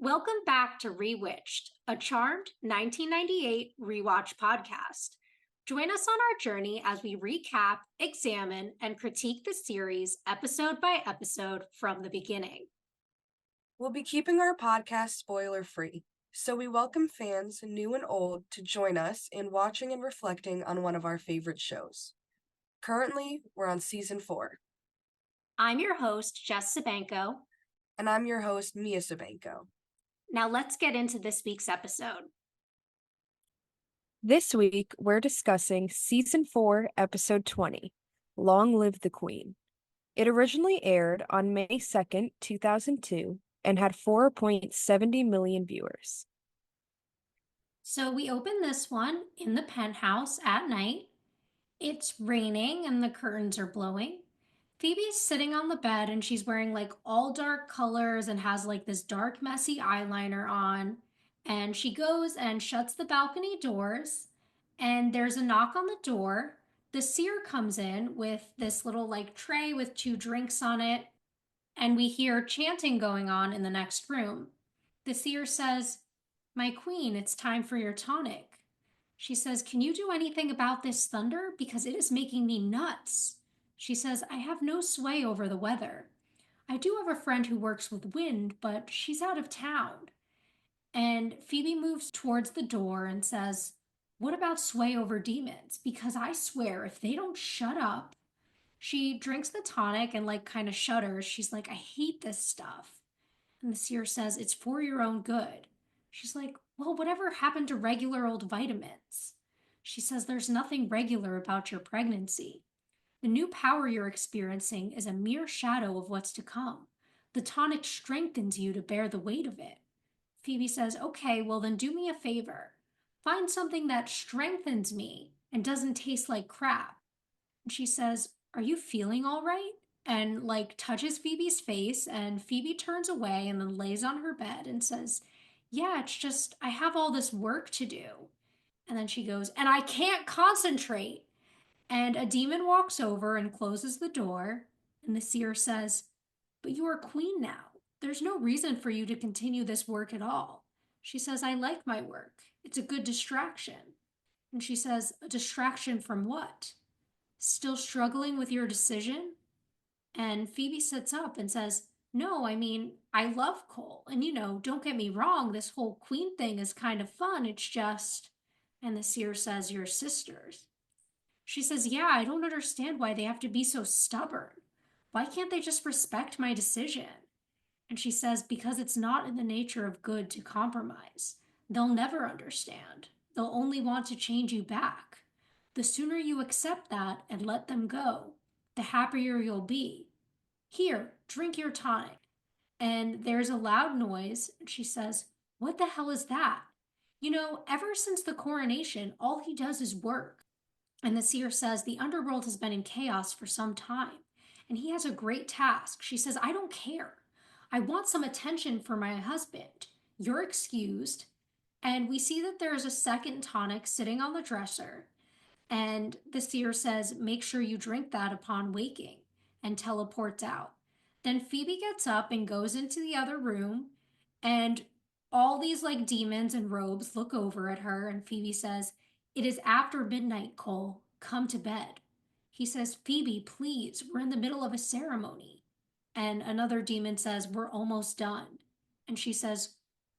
Welcome back to Rewitched, a charmed 1998 rewatch podcast. Join us on our journey as we recap, examine, and critique the series episode by episode from the beginning. We'll be keeping our podcast spoiler-free, so we welcome fans, new and old, to join us in watching and reflecting on one of our favorite shows. Currently, we're on season 4. I'm your host, Jess Sabanko. And I'm your host, Mia Sabanko. Now let's get into this week's episode. This week, we're discussing Season 4, Episode 20, Long Live the Queen. It originally aired on May 2nd, 2002, and had 4.70 million viewers. So we open this one in the penthouse at night. It's raining and the curtains are blowing. Phoebe's sitting on the bed and she's wearing like all dark colors and has like this dark, messy eyeliner on. And she goes and shuts the balcony doors. And there's a knock on the door. The seer comes in with this little like tray with 2 drinks on it. And we hear chanting going on in the next room. The seer says, "My queen, it's time for your tonic." She says, "Can you do anything about this thunder? Because it is making me nuts." She says, "I have no sway over the weather. I do have a friend who works with wind, but she's out of town." And Phoebe moves towards the door and says, "What about sway over demons? Because I swear, if they don't shut up." She drinks the tonic and like kind of shudders. She's like, "I hate this stuff." And the seer says, "It's for your own good." She's like, "Well, whatever happened to regular old vitamins?" She says, "There's nothing regular about your pregnancy. The new power you're experiencing is a mere shadow of what's to come. The tonic strengthens you to bear the weight of it." Phoebe says, "Okay, well then do me a favor. Find something that strengthens me and doesn't taste like crap." And she says, "Are you feeling all right?" And like touches Phoebe's face, and Phoebe turns away and then lays on her bed and says, "Yeah, it's just I have all this work to do." And then she goes, "And I can't concentrate." And a demon walks over and closes the door, and the seer says, "But you are queen now. There's no reason for you to continue this work at all." She says, "I like my work. It's a good distraction." And she says, "A distraction from what? Still struggling with your decision?" And Phoebe sits up and says, "No, I mean, I love Cole. And don't get me wrong, this whole queen thing is kind of fun. It's just." And the seer says, "You're sisters." She says, "Yeah, I don't understand why they have to be so stubborn. Why can't they just respect my decision?" And she says, "Because it's not in the nature of good to compromise. They'll never understand. They'll only want to change you back. The sooner you accept that and let them go, the happier you'll be. Here, drink your tonic." And there's a loud noise, and she says, "What the hell is that? Ever since the coronation, all he does is work." And the seer says, "The underworld has been in chaos for some time, and he has a great task." She says, "I don't care. I want some attention for my husband. You're excused." And we see that there's a second tonic sitting on the dresser. And the seer says, "Make sure you drink that upon waking," and teleports out. Then Phoebe gets up and goes into the other room, and all these like demons in robes look over at her, and Phoebe says, "It is after midnight, Cole. Come to bed." He says, "Phoebe, please, we're in the middle of a ceremony." And another demon says, "We're almost done." And she says,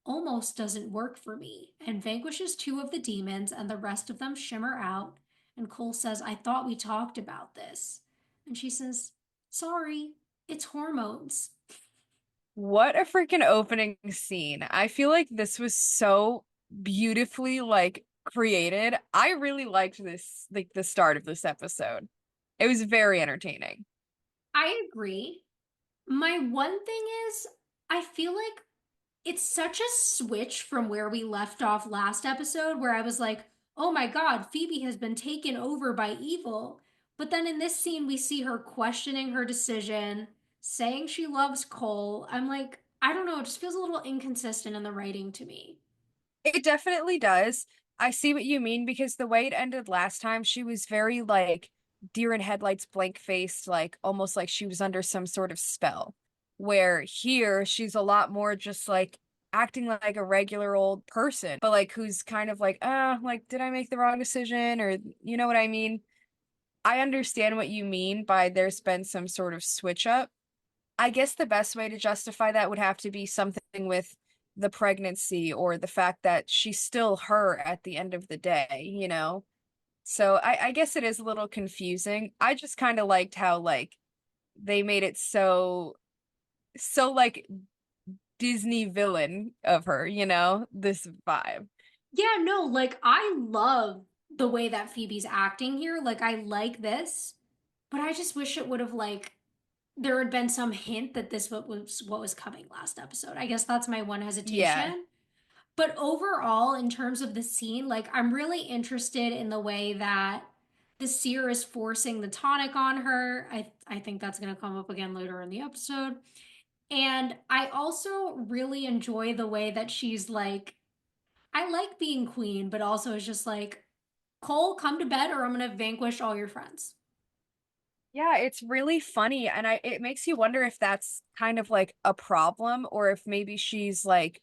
"Almost doesn't work for me," and vanquishes 2 of the demons, and the rest of them shimmer out. And Cole says, "I thought we talked about this." And she says, "Sorry, it's hormones." What a freaking opening scene. I feel like this was so beautifully created. I really liked this, like the start of this episode. It was very entertaining. I agree. My one thing is, I feel like it's such a switch from where we left off last episode, where I was like, "Oh my God, Phoebe has been taken over by evil." But then in this scene, we see her questioning her decision, saying she loves Cole. I'm like, I don't know, it just feels a little inconsistent in the writing to me. It definitely does. I see what you mean because the way it ended last time, she was very like deer in headlights, blank faced, like almost like she was under some sort of spell. Where here, she's a lot more just like acting like a regular old person, but like who's kind of like, did I make the wrong decision? Or you know what I mean? I understand what you mean by there's been some sort of switch up. I guess the best way to justify that would have to be something with the pregnancy or the fact that she's still her at the end of the day, you know? So I guess it is a little confusing. I just kind of liked how like they made it so like Disney villain of her, you know, this vibe. Yeah, no, like I love the way that Phoebe's acting here. Like I like this, but I just wish it would have like there had been some hint that this what was coming last episode. I guess that's my one Yeah. hesitation. But overall, in terms of the scene, like I'm really interested in the way that the seer is forcing the tonic on her. I think that's going to come up again later in the episode. And I also really enjoy the way that she's like, I like being queen, but also it's just like, Cole, come to bed or I'm going to vanquish all your friends. Yeah, it's really funny and it makes you wonder if that's kind of like a problem or if maybe she's like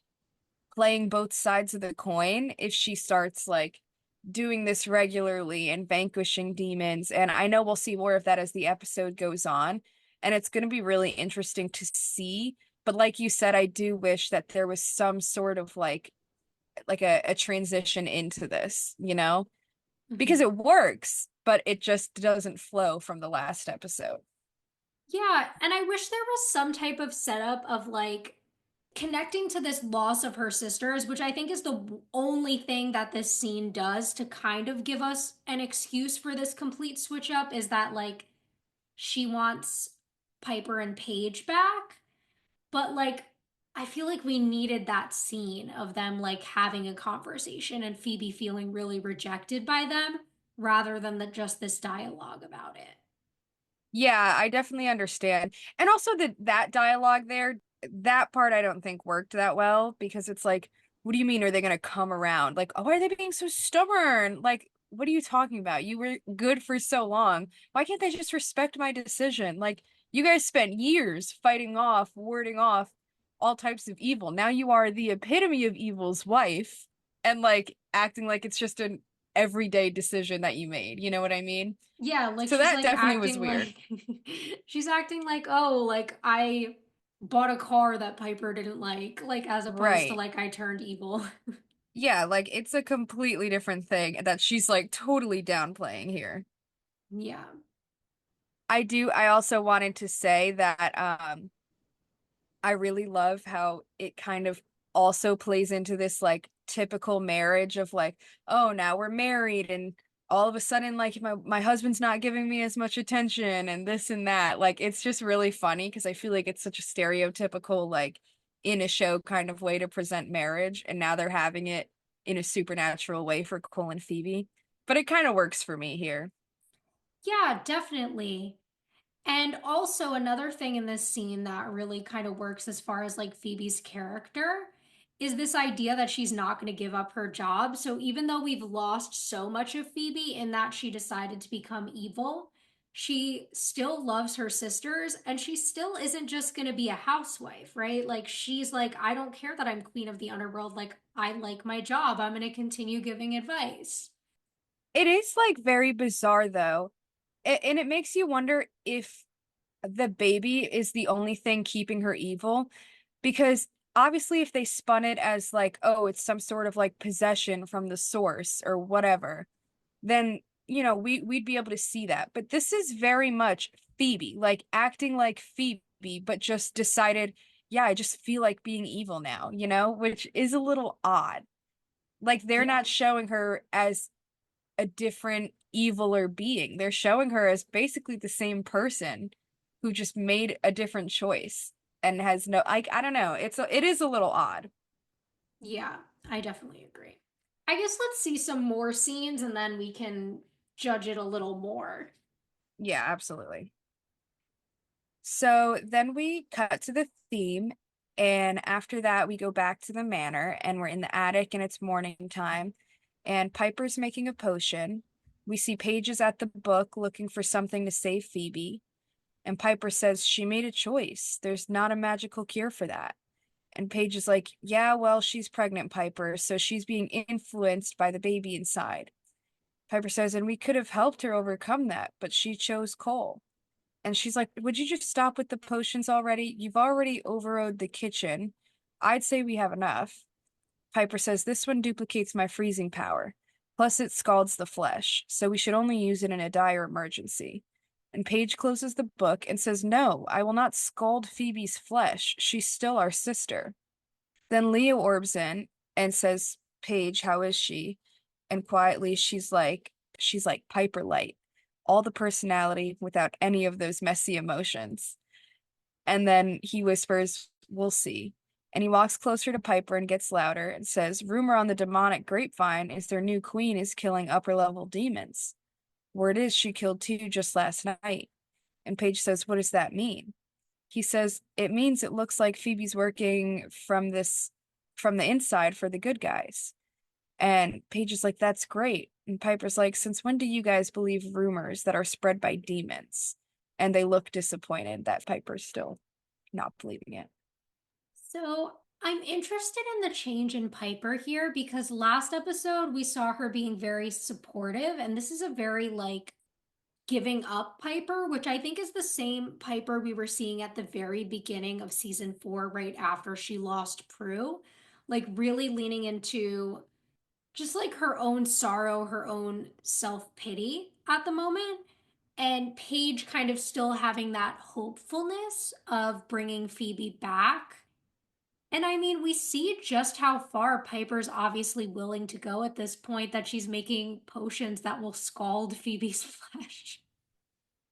playing both sides of the coin if she starts like doing this regularly and vanquishing demons. And I know we'll see more of that as the episode goes on, and it's going to be really interesting to see. But like you said, I do wish that there was some sort of like a transition into this, you know, because Mm-hmm. it works, but it just doesn't flow from the last episode. Yeah, and I wish there was some type of setup of like connecting to this loss of her sisters, which I think is the only thing that this scene does to kind of give us an excuse for this complete switch up is that like she wants Piper and Paige back, but like I feel like we needed that scene of them like having a conversation and Phoebe feeling really rejected by them rather than just this dialogue about it. Yeah, I definitely understand. And also that dialogue there, that part I don't think worked that well because it's like, what do you mean are they gonna come around? Like, oh, why are they being so stubborn? Like, what are you talking about? You were good for so long. Why can't they just respect my decision? Like, you guys spent years fighting off, warding off all types of evil. Now you are the epitome of evil's wife and like acting like it's just an everyday decision that you made. You know what I mean? Yeah, like So she's that like definitely was acting weird. like she's acting like, oh, like I bought a car that Piper didn't like as opposed to Right. like I turned evil. Yeah, like it's a completely different thing that she's like totally downplaying here. Yeah. I also wanted to say that I really love how it kind of also plays into this like typical marriage of like, oh, now we're married and all of a sudden like my husband's not giving me as much attention and this and that. Like it's just really funny because I feel like it's such a stereotypical like in a show kind of way to present marriage and now they're having it in a supernatural way for Cole and Phoebe. But it kind of works for me here. Yeah, definitely. And also another thing in this scene that really kind of works as far as like Phoebe's character is this idea that she's not going to give up her job. So even though we've lost so much of Phoebe in that she decided to become evil, she still loves her sisters and she still isn't just going to be a housewife, right? Like she's like, I don't care that I'm queen of the underworld. Like I like my job. I'm going to continue giving advice. It is like very bizarre though. And it makes you wonder if the baby is the only thing keeping her evil because obviously if they spun it as like oh it's some sort of like possession from the source or whatever then you know we'd be able to see that but this is very much Phoebe like acting like Phoebe but just decided yeah I just feel like being evil now you know which is a little odd like they're Yeah. not showing her as a different eviler being. They're showing her as basically the same person who just made a different choice and has no like I don't know. It is a little odd. Yeah, I definitely agree. I guess let's see some more scenes and then we can judge it a little more. Yeah, absolutely. So then we cut to the theme and after that we go back to the manor and we're in the attic and it's morning time and Piper's making a potion. We see Paige is at the book looking for something to save Phoebe. And Piper says she made a choice. There's not a magical cure for that. And Paige is like, yeah, well, she's pregnant, Piper, so she's being influenced by the baby inside. Piper says, and we could have helped her overcome that, but she chose Cole. And she's like, would you just stop with the potions already? You've already overrode the kitchen. I'd say we have enough. Piper says, this one duplicates my freezing power. Plus, it scalds the flesh, so we should only use it in a dire emergency. And Paige closes the book and says, no, I will not scald Phoebe's flesh. She's still our sister. Then Leo orbs in and says, Paige, how is she? And quietly, she's like Piper Light, all the personality without any of those messy emotions. And then he whispers, we'll see. And he walks closer to Piper and gets louder and says, rumor on the demonic grapevine is their new queen is killing upper level demons. Word is she killed two just last night. And Paige says, what does that mean? He says, it means it looks like Phoebe's working from the inside for the good guys. And Paige is like, that's great. And Piper's like, since when do you guys believe rumors that are spread by demons? And they look disappointed that Piper's still not believing it. So I'm interested in the change in Piper here because last episode we saw her being very supportive, and this is a very like giving up Piper, which I think is the same Piper we were seeing at the very beginning of season 4, right after she lost Prue. Like, really leaning into just like her own sorrow, her own self pity at the moment. And Paige kind of still having that hopefulness of bringing Phoebe back. And I mean, we see just how far Piper's obviously willing to go at this point, that she's making potions that will scald Phoebe's flesh.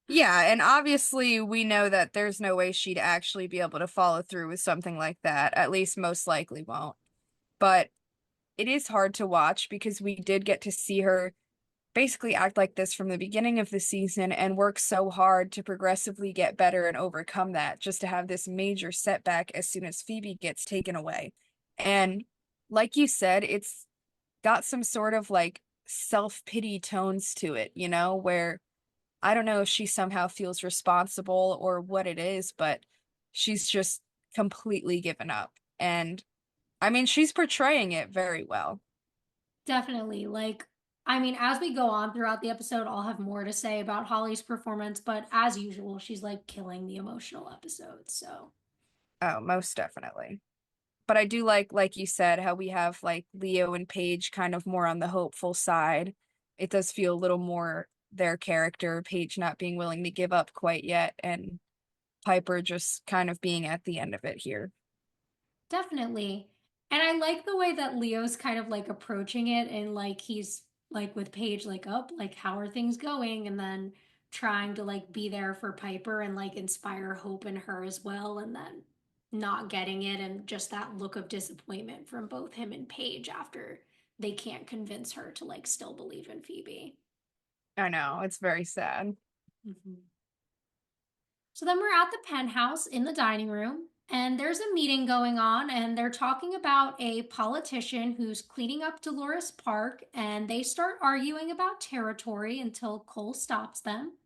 Yeah, and obviously we know that there's no way she'd actually be able to follow through with something like that. At least most likely won't. But it is hard to watch because we did get to see her basically act like this from the beginning of the season and work so hard to progressively get better and overcome that, just to have this major setback as soon as Phoebe gets taken away. And like you said, it's got some sort of like self-pity tones to it, where I don't know if she somehow feels responsible or what it is, but she's just completely given up. And I mean, she's portraying it very well. Definitely. Like, I mean, as we go on throughout the episode, I'll have more to say about Holly's performance, but as usual, she's like killing the emotional episodes. So, Oh, most definitely. But I do like you said, how we have like Leo and Paige kind of more on the hopeful side. It does feel a little more their character, Paige not being willing to give up quite yet, and Piper just kind of being at the end of it here. definitely. And I like the way that Leo's kind of like approaching it, and like he's like with Paige, like, up, like, how are things going? And then trying to like be there for Piper and like inspire hope in her as well. And then not getting it, and just that look of disappointment from both him and Paige after they can't convince her to like still believe in Phoebe. I know, it's very sad. Mhm. So then we're at the penthouse in the dining room, and there's a meeting going on, and they're talking about a politician who's cleaning up Dolores Park, and they start arguing about territory until Cole stops them.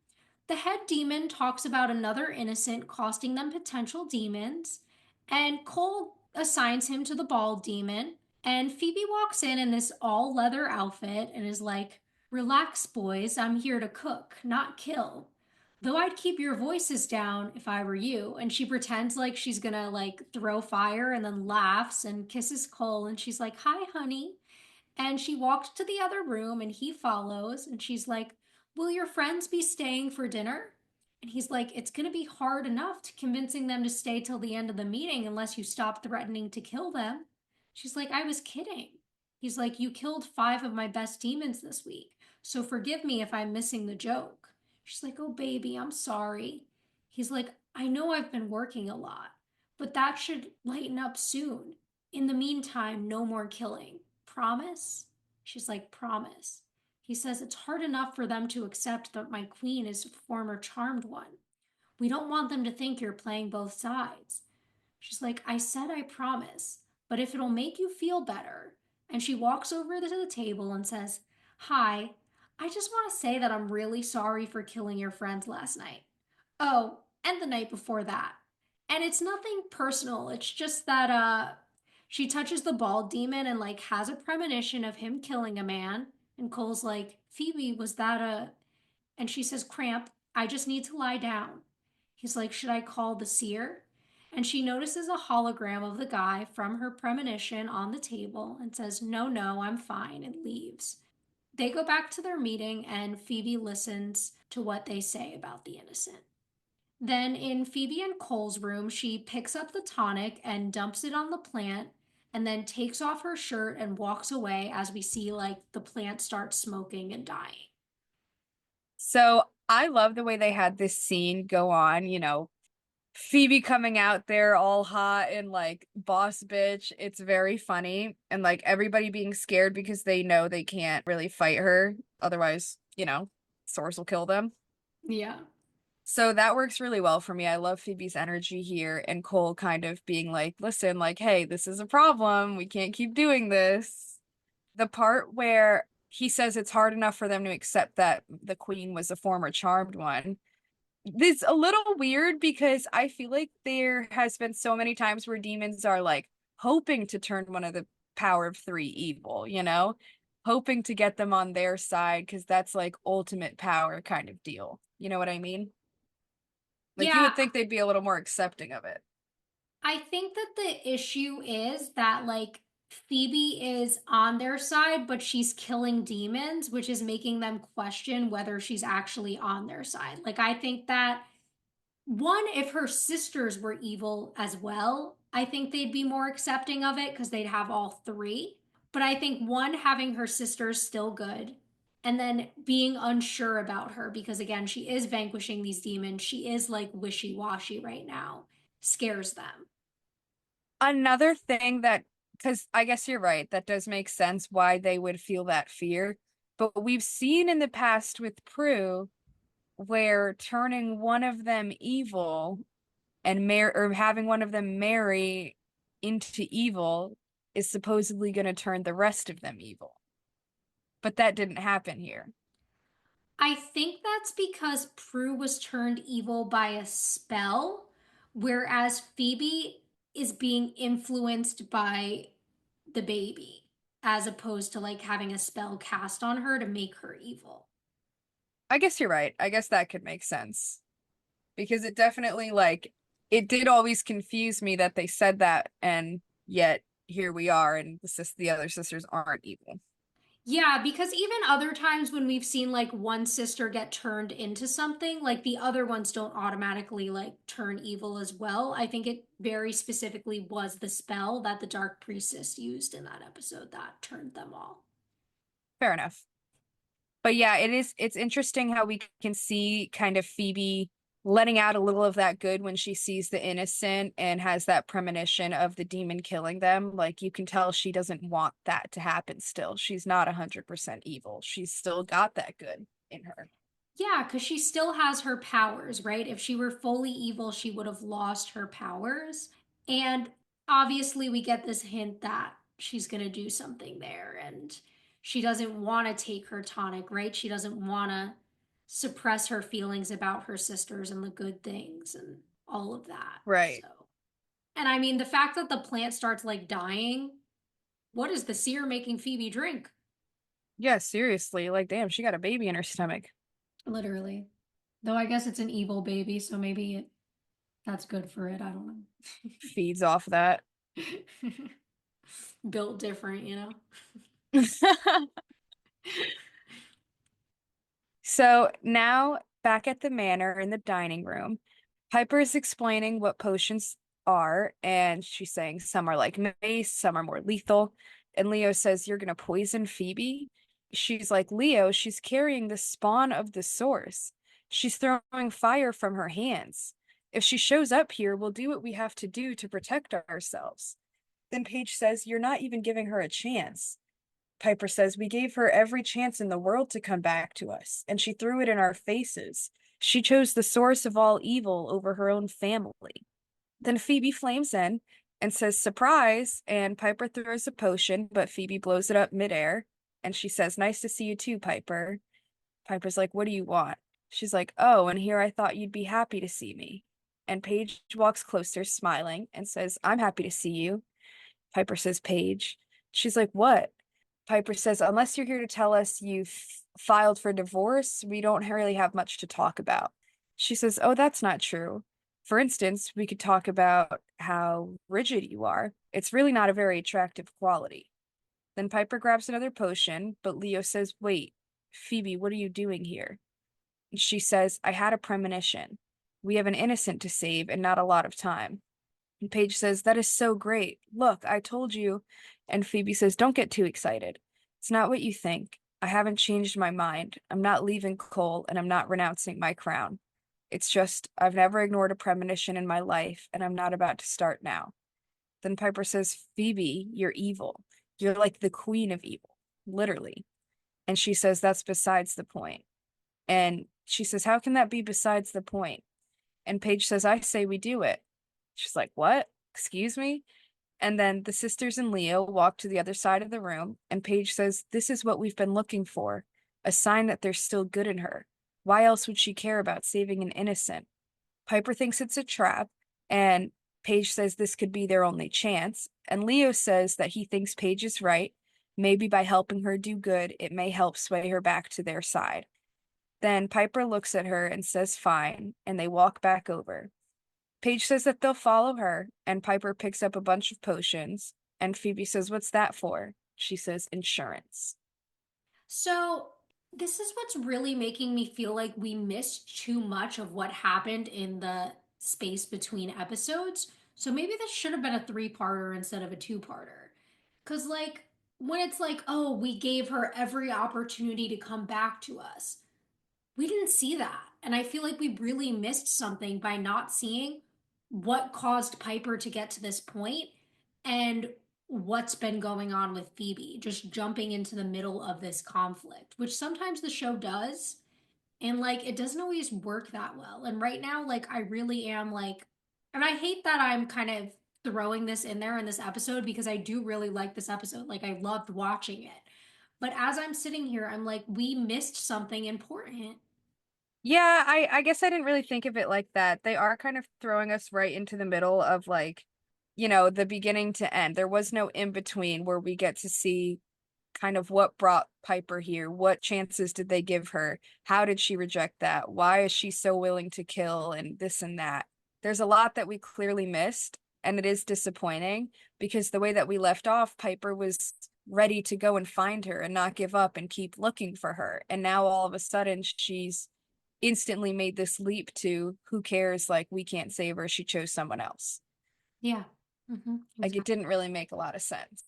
The head demon talks about another innocent costing them potential demons, and Cole assigns him to the bald demon. And Phoebe walks in this all leather outfit and is like, relax, boys, I'm here to cook, not kill. Though I'd keep your voices down if I were you. And she pretends like she's gonna like throw fire, and then laughs and kisses Cole. And she's like, hi, honey. And she walked to the other room, and he follows, and she's like, will your friends be staying for dinner? And he's like, it's going to be hard enough to convincing them to stay till the end of the meeting unless you stop threatening to kill them. She's like, I was kidding. He's like, you killed 5 of my best demons this week, so forgive me if I'm missing the joke. She's like, oh, baby, I'm sorry. He's like, I know I've been working a lot, but that should lighten up soon. In the meantime, no more killing. Promise? She's like, promise. He says, it's hard enough for them to accept that my queen is a former charmed one. We don't want them to think you're playing both sides. She's like, I said I promise, but if it'll make you feel better. And she walks over to the table and says, hi, I just want to say that I'm really sorry for killing your friends last night. Oh, and the night before that. And it's nothing personal. It's just that she touches the bald demon and like has a premonition of him killing a man. And Cole's like, Phoebe, was that a and she says, Cramp, I just need to lie down. He's like, should I call the seer? And she notices a hologram of the guy from her premonition on the table and says, no, no, I'm fine, and leaves. They go back to their meeting and Phoebe listens to what they say about the innocent. Then in Phoebe and Cole's room, she picks up the tonic and dumps it on the plant and then takes off her shirt and walks away as we see like the plant start smoking and dying. So I love the way they had this scene go on, Phoebe coming out there all hot and like boss bitch. It's very funny. And like everybody being scared because they know they can't really fight her. Otherwise, Source will kill them. Yeah. So that works really well for me. I love Phoebe's energy here and Cole kind of being like, listen, like, hey, this is a problem. We can't keep doing this. The part where he says it's hard enough for them to accept that the queen was a former charmed one. It's a little weird because I feel like there has been so many times where demons are like hoping to turn one of the power of three evil, hoping to get them on their side because that's like ultimate power kind of deal. You know what I mean? Like you Yeah, would think they'd be a little more accepting of it. I think that the issue is that like Phoebe is on their side, but she's killing demons, which is making them question whether she's actually on their side. Like, I think that one, if her sisters were evil as well, I think they'd be more accepting of it because they'd have all three. But I think one, having her sisters still good, and then being unsure about her because, again, she is vanquishing these demons. She is like wishy washy right now, scares them. Another thing that, because I guess you're right, that does make sense why they would feel that fear. But we've seen in the past with Prue where turning one of them evil and or having one of them marry into evil is supposedly going to turn the rest of them evil. But that didn't happen here. I think that's because Prue was turned evil by a spell, whereas Phoebe is being influenced by the baby, as opposed to like having a spell cast on her to make her evil. I guess you're right. I guess that could make sense because it definitely like it did always confuse me that they said that and yet here we are and the other sisters aren't evil. Yeah, because even other times when we've seen like one sister get turned into something, like the other ones don't automatically like turn evil as well. I think it very specifically was the spell that the Dark Priestess used in that episode that turned them all. Fair enough. But yeah, it's interesting how we can see kind of Phoebe letting out a little of that good when she sees the innocent and has that premonition of the demon killing them. Like you can tell she doesn't want that to happen still. She's not 100% evil. She's still got that good in her. Yeah, because she still has her powers, right? If she were fully evil, she would have lost her powers. And obviously, we get this hint that she's going to do something there. And she doesn't want to take her tonic, right? She doesn't want to suppress her feelings about her sisters and the good things and all of that. Right. So, and I mean, the fact that the plant starts like dying, what is the seer making Phoebe drink? Yeah, seriously. Like, damn, she got a baby in her stomach. Literally. Though I guess it's an evil baby, so maybe that's good for it. I don't Feeds off that. know. Built different, you know? So now back at the manor in the dining room, Piper is explaining what potions are, and she's saying some are like mace, some are more lethal. And Leo says, you're gonna poison Phoebe? She's like, Leo, she's carrying the spawn of the source. She's throwing fire from her hands. If she shows up here, we'll do what we have to do to protect ourselves. Then Paige says, you're not even giving her a chance. Piper says, we gave her every chance in the world to come back to us, and she threw it in our faces. She chose the source of all evil over her own family. Then Phoebe flames in and says, surprise, and Piper throws a potion, but Phoebe blows it up midair, and she says, nice to see you too, Piper. Piper's like, what do you want? She's like, oh, and here I thought you'd be happy to see me. And Paige walks closer, smiling, and says, I'm happy to see you. Piper says, Paige. She's like, what? Piper says, unless you're here to tell us you filed for divorce, we don't really have much to talk about. She says, oh, that's not true. For instance, we could talk about how rigid you are. It's really not a very attractive quality. Then Piper grabs another potion, but Leo says, wait, Phoebe, what are you doing here? And she says, I had a premonition. We have an innocent to save and not a lot of time. And Paige says, that is so great. Look, I told you. And Phoebe says, don't get too excited. It's not what you think. I haven't changed my mind. I'm not leaving Cole and I'm not renouncing my crown. It's just, I've never ignored a premonition in my life and I'm not about to start now. Then Piper says, Phoebe, you're evil. You're like the queen of evil, literally. And she says, that's besides the point. And she says, how can that be besides the point? And Paige says, I say we do it. She's like, what? Excuse me? And then the sisters and Leo walk to the other side of the room, and Paige says, this is what we've been looking for, a sign that there's still good in her. Why else would she care about saving an innocent? Piper thinks it's a trap, and Paige says this could be their only chance. And Leo says that he thinks Paige is right. Maybe by helping her do good, it may help sway her back to their side. Then Piper looks at her and says, fine, and they walk back over. Paige says that they'll follow her, and Piper picks up a bunch of potions. And Phoebe says, what's that for? She says, insurance. So, this is what's really making me feel like we missed too much of what happened in the space between episodes. So, maybe this should have been a three-parter instead of a two-parter. Because, like, when it's like, oh, we gave her every opportunity to come back to us, we didn't see that. And I feel like we really missed something by not seeing what caused Piper to get to this point and what's been going on with Phoebe, just jumping into the middle of this conflict, which sometimes the show does. And like, it doesn't always work that well. And right now, like, I really am like, and I hate that I'm kind of throwing this in there in this episode because I do really like this episode. Like, I loved watching it. But as I'm sitting here, I'm like, we missed something important. Yeah, I guess I didn't really think of it like that. They are kind of throwing us right into the middle of like, the beginning to end. There was no in between where we get to see kind of what brought Piper here. What chances did they give her? How did she reject that? Why is she so willing to kill and this and that? There's a lot that we clearly missed, and it is disappointing because the way that we left off, Piper was ready to go and find her and not give up and keep looking for her. And now all of a sudden she's instantly made this leap to who cares? Like, we can't save her. She chose someone else. Yeah. Like, it Exactly. didn't really make a lot of sense.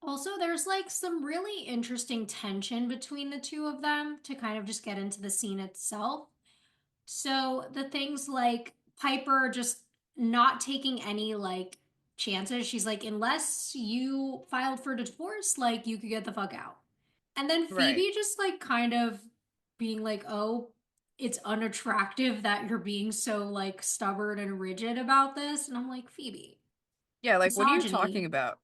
Also, there's like some really interesting tension between the two of them to kind of just get into the scene itself. So, the things like Piper just not taking any like chances. She's like, unless you filed for divorce, like you could get the fuck out. And then Right. Phoebe just like kind of being like, oh, it's unattractive that you're being so like stubborn and rigid about this. And I'm like, Phoebe, Yeah, like, what are you talking misogyny. about?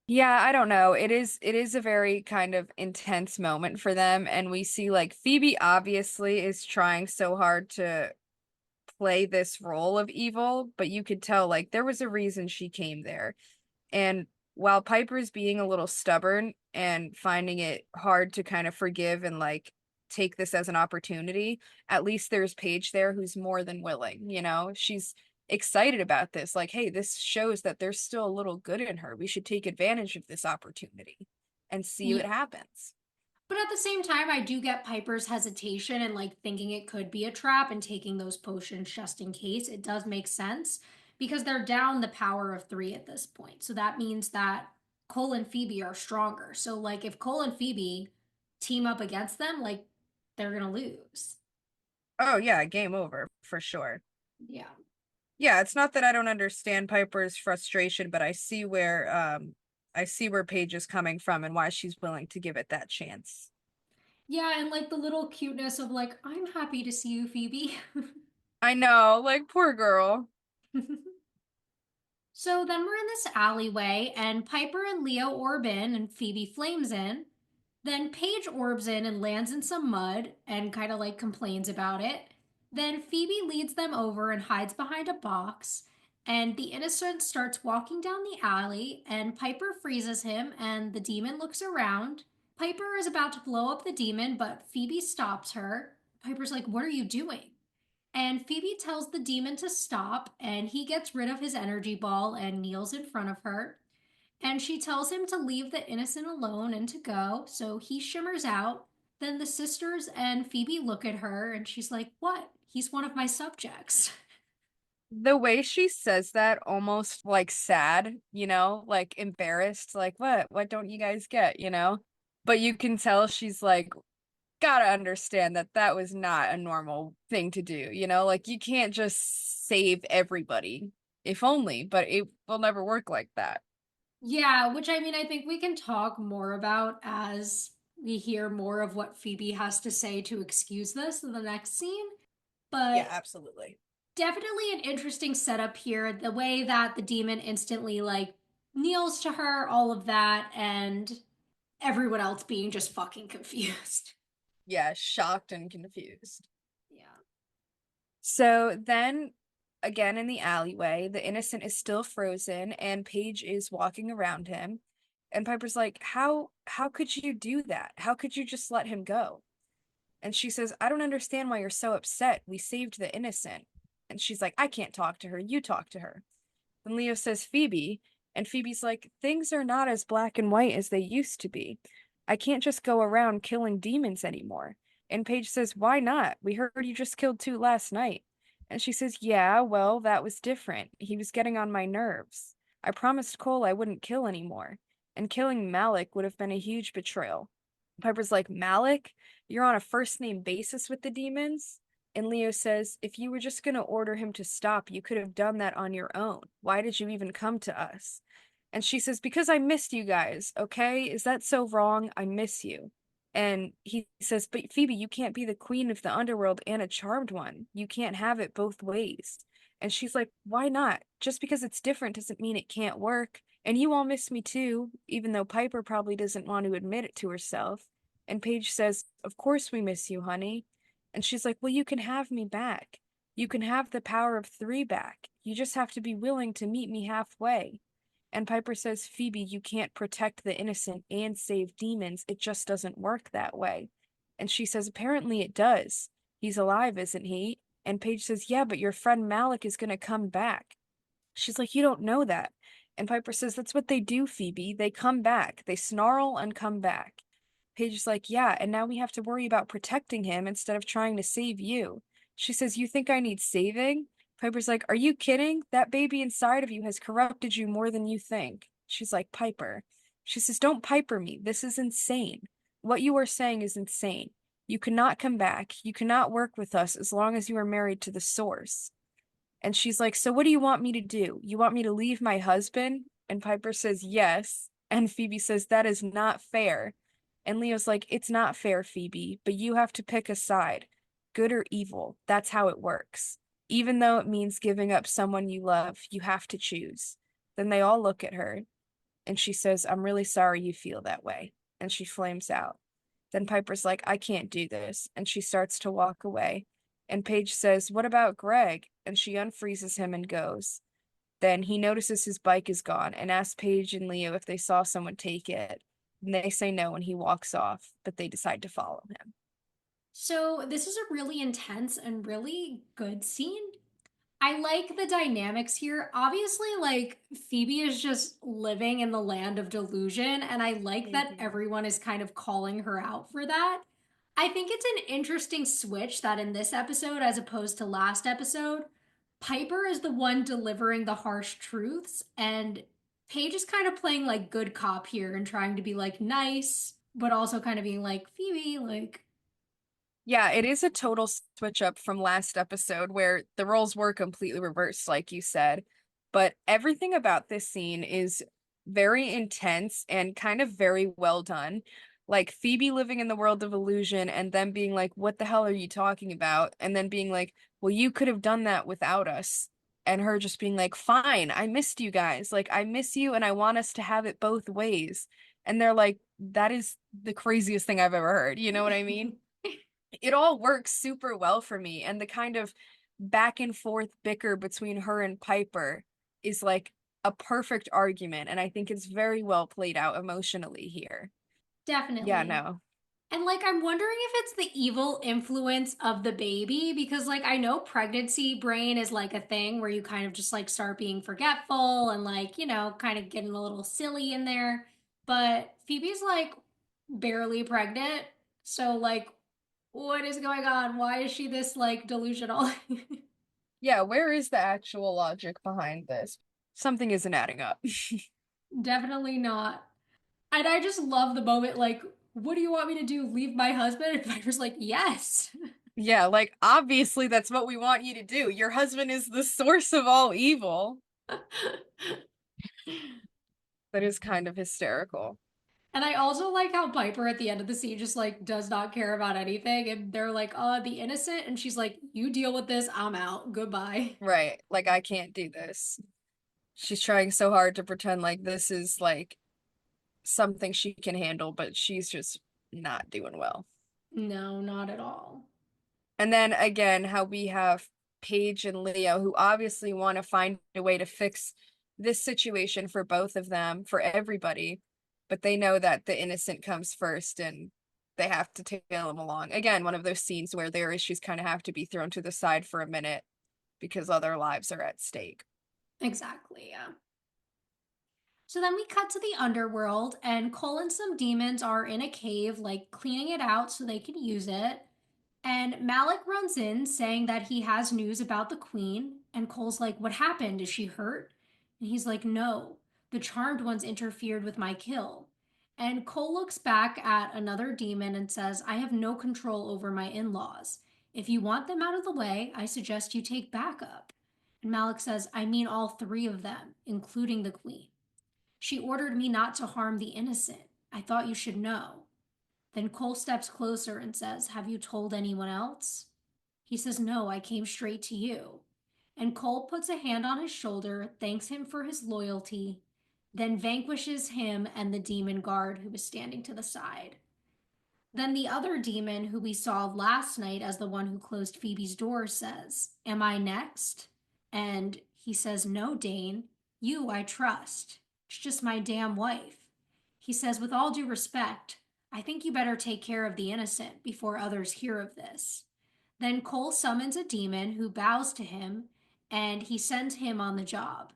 Yeah, I don't know. It is a very kind of intense moment for them, and we see like Phoebe obviously is trying so hard to play this role of evil, but you could tell like there was a reason she came there. And while Piper's being a little stubborn and finding it hard to kind of forgive and like take this as an opportunity, at least there's Paige there who's more than willing. She's excited about this. Like, hey, this shows that there's still a little good in her. We should take advantage of this opportunity and see what Yeah. happens. But at the same time, I do get Piper's hesitation and like thinking it could be a trap and taking those potions just in case. It does make sense because they're down the power of three at this point. So that means that Cole and Phoebe are stronger. So, like, if Cole and Phoebe team up against them, like, they're going to lose. Oh yeah, game over for sure. Yeah. Yeah, it's not that I don't understand Piper's frustration, but I see where Paige is coming from and why she's willing to give it that chance. Yeah. And like the little cuteness of, like, I'm happy to see you, Phoebe. I know, like, poor girl. So then we're in this alleyway, and Piper and Leo orb in, and Phoebe flames in. Then Paige orbs in and lands in some mud and kind of like complains about it. Then Phoebe leads them over and hides behind a box. And the innocent starts walking down the alley, and Piper freezes him, and the demon looks around. Piper is about to blow up the demon, but Phoebe stops her. Piper's like, "What are you doing?" And Phoebe tells the demon to stop, and he gets rid of his energy ball and kneels in front of her. And she tells him to leave the innocent alone and to go, so he shimmers out. Then the sisters and Phoebe look at her, and she's like, "What? He's one of my subjects." The way she says that, almost like sad, like embarrassed, like what don't you guys get, but you can tell she's like, gotta understand that that was not a normal thing to do, like you can't just save everybody. If only, but it will never work like that. Yeah, which I mean, I think we can talk more about as we hear more of what Phoebe has to say to excuse this in the next scene. Yeah, But absolutely. definitely an interesting setup here. The way that the demon instantly like kneels to her, all of that, and everyone else being just fucking confused. Yeah, shocked and confused. Yeah. So then again in the alleyway, the innocent is still frozen and Paige is walking around him. And Piper's like, how could you do that? How could you just let him go? And she says, I don't understand why you're so upset. We saved the innocent. And she's like, I can't talk to her. You talk to her. And Leo says, Phoebe. And Phoebe's like, things are not as black and white as they used to be. I can't just go around killing demons anymore. And Paige says, why not? We heard you just killed two last night. And she says, yeah, well, that was different. He was getting on my nerves. I promised Cole I wouldn't kill anymore. And killing Malik would have been a huge betrayal. Piper's like, Malik? You're on a first name basis with the demons? And Leo says, if you were just going to order him to stop, you could have done that on your own. Why did you even come to us? And she says, because I missed you guys, okay? Is that so wrong? I miss you. And he says, but Phoebe, you can't be the queen of the underworld and a charmed one. You can't have it both ways. And she's like, why not? Just because it's different doesn't mean it can't work. And you all miss me too, even though Piper probably doesn't want to admit it to herself. And Paige says, of course we miss you, honey. And she's like, well, you can have me back. You can have the power of three back. You just have to be willing to meet me halfway. And Piper says, Phoebe, you can't protect the innocent and save demons. It just doesn't work that way. And she says, apparently it does. He's alive, isn't he? And Paige says, yeah, but your friend Malik is going to come back. She's like, you don't know that. And Piper says, that's what they do, Phoebe. They come back. They snarl and come back. Paige is like, yeah, and now we have to worry about protecting him instead of trying to save you. She says, you think I need saving? Piper's like, are you kidding? That baby inside of you has corrupted you more than you think. She's like, Piper. She says, don't Piper me. This is insane. What you are saying is insane. You cannot come back. You cannot work with us as long as you are married to the source. And she's like, so what do you want me to do? You want me to leave my husband? And Piper says, yes. And Phoebe says, that is not fair. And Leo's like, it's not fair, Phoebe, but you have to pick a side, good or evil. That's how it works. Even though it means giving up someone you love, you have to choose. Then they all look at her, and she says, I'm really sorry you feel that way. And she flames out. Then Piper's like, I can't do this. And she starts to walk away. And Paige says, what about Greg? And she unfreezes him and goes. Then he notices his bike is gone and asks Paige and Leo if they saw someone take it. And they say no and he walks off, but they decide to follow him. So this is a really intense and really good scene. I like the dynamics here. Obviously, like Phoebe is just living in the land of delusion, and I like that Mm-hmm. everyone is kind of calling her out for that. I think it's an interesting switch that in this episode, as opposed to last episode, Piper is the one delivering the harsh truths, and Paige is kind of playing like good cop here and trying to be like nice, but also kind of being like, Phoebe, like, Yeah, it is a total switch up from last episode where the roles were completely reversed, like you said. But everything about this scene is very intense and kind of very well done. Like Phoebe living in the world of illusion and then being like, what the hell are you talking about? And then being like, well, you could have done that without us. And her just being like, fine, I missed you guys. Like, I miss you and I want us to have it both ways. And they're like, that is the craziest thing I've ever heard. You know what I mean? it all works super well for me. And the kind of back and forth bicker between her and Piper is like a perfect argument. And I think it's very well played out emotionally here. Yeah, Definitely. no. And like, I'm wondering if it's the evil influence of the baby because, like, I know pregnancy brain is like a thing where you kind of just like start being forgetful and, like, kind of getting a little silly in there. But Phoebe's like barely pregnant. So, like, what is going on? Why is she this like delusional? Yeah, where is the actual logic behind this? Something isn't adding up. Definitely not. And I just love the moment, like, what do you want me to do? Leave my husband? And Piper's like, yes. Yeah, like obviously that's what we want you to do. Your husband is the source of all evil. That is kind of hysterical. And I also like how Piper at the end of the scene just like does not care about anything. And they're like, the innocent. And she's like, you deal with this. I'm out. Goodbye. Right. Like I can't do this. She's trying so hard to pretend like this is like something she can handle, but she's just not doing well. No, not at all. And then again, how we have Paige and Leo, who obviously want to find a way to fix this situation for both of them, for everybody, but they know that the innocent comes first and they have to tail them along. Again, one of those scenes where their issues kind of have to be thrown to the side for a minute because other lives are at stake. Exactly. Yeah. So then we cut to the underworld, and Cole and some demons are in a cave, like cleaning it out so they can use it. And Malik runs in saying that he has news about the queen. And Cole's like, what happened? Is she hurt? And he's like, no, the charmed ones interfered with my kill. And Cole looks back at another demon and says, I have no control over my in laws. If you want them out of the way, I suggest you take backup. And Malik says, I mean all three of them, including the queen. She ordered me not to harm the innocent. I thought you should know. Then Cole steps closer and says, have you told anyone else? He says, no, I came straight to you. And Cole puts a hand on his shoulder, thanks him for his loyalty, then vanquishes him and the demon guard who was standing to the side. Then the other demon, who we saw last night as the one who closed Phoebe's door, says, am I next? And he says, no, Dane. You I trust. It's just my damn wife. He says, with all due respect, I think you better take care of the innocent before others hear of this. Then Cole summons a demon who bows to him, and he sends him on the job.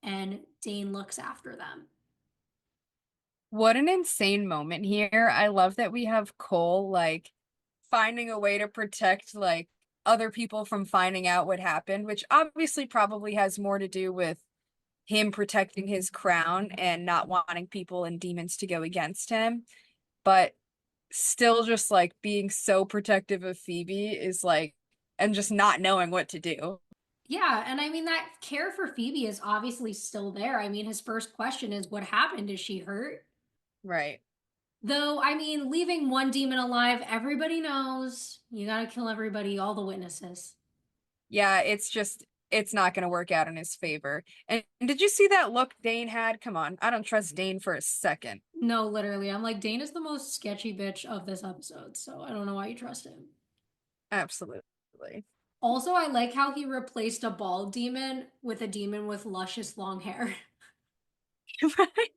And Dane looks after them. What an insane moment here. I love that we have Cole like finding a way to protect like other people from finding out what happened, which obviously probably has more to do with him protecting his crown and not wanting people and demons to go against him. But still just like being so protective of Phoebe is like and just not knowing what to do. Yeah, and I mean, that care for Phoebe is obviously still there. I mean, his first question is, what happened? Is she hurt? Right. Though, I mean, leaving one demon alive, everybody knows you gotta kill everybody, all the witnesses. Yeah, it's just it's not going to work out in his favor. And did you see that look Dane had? Come on. I don't trust Dane for a second. No, literally. I'm like, Dane is the most sketchy bitch of this episode, so I don't know why you trust him. Absolutely. Also, I like how he replaced a bald demon with a demon with luscious long hair. Right?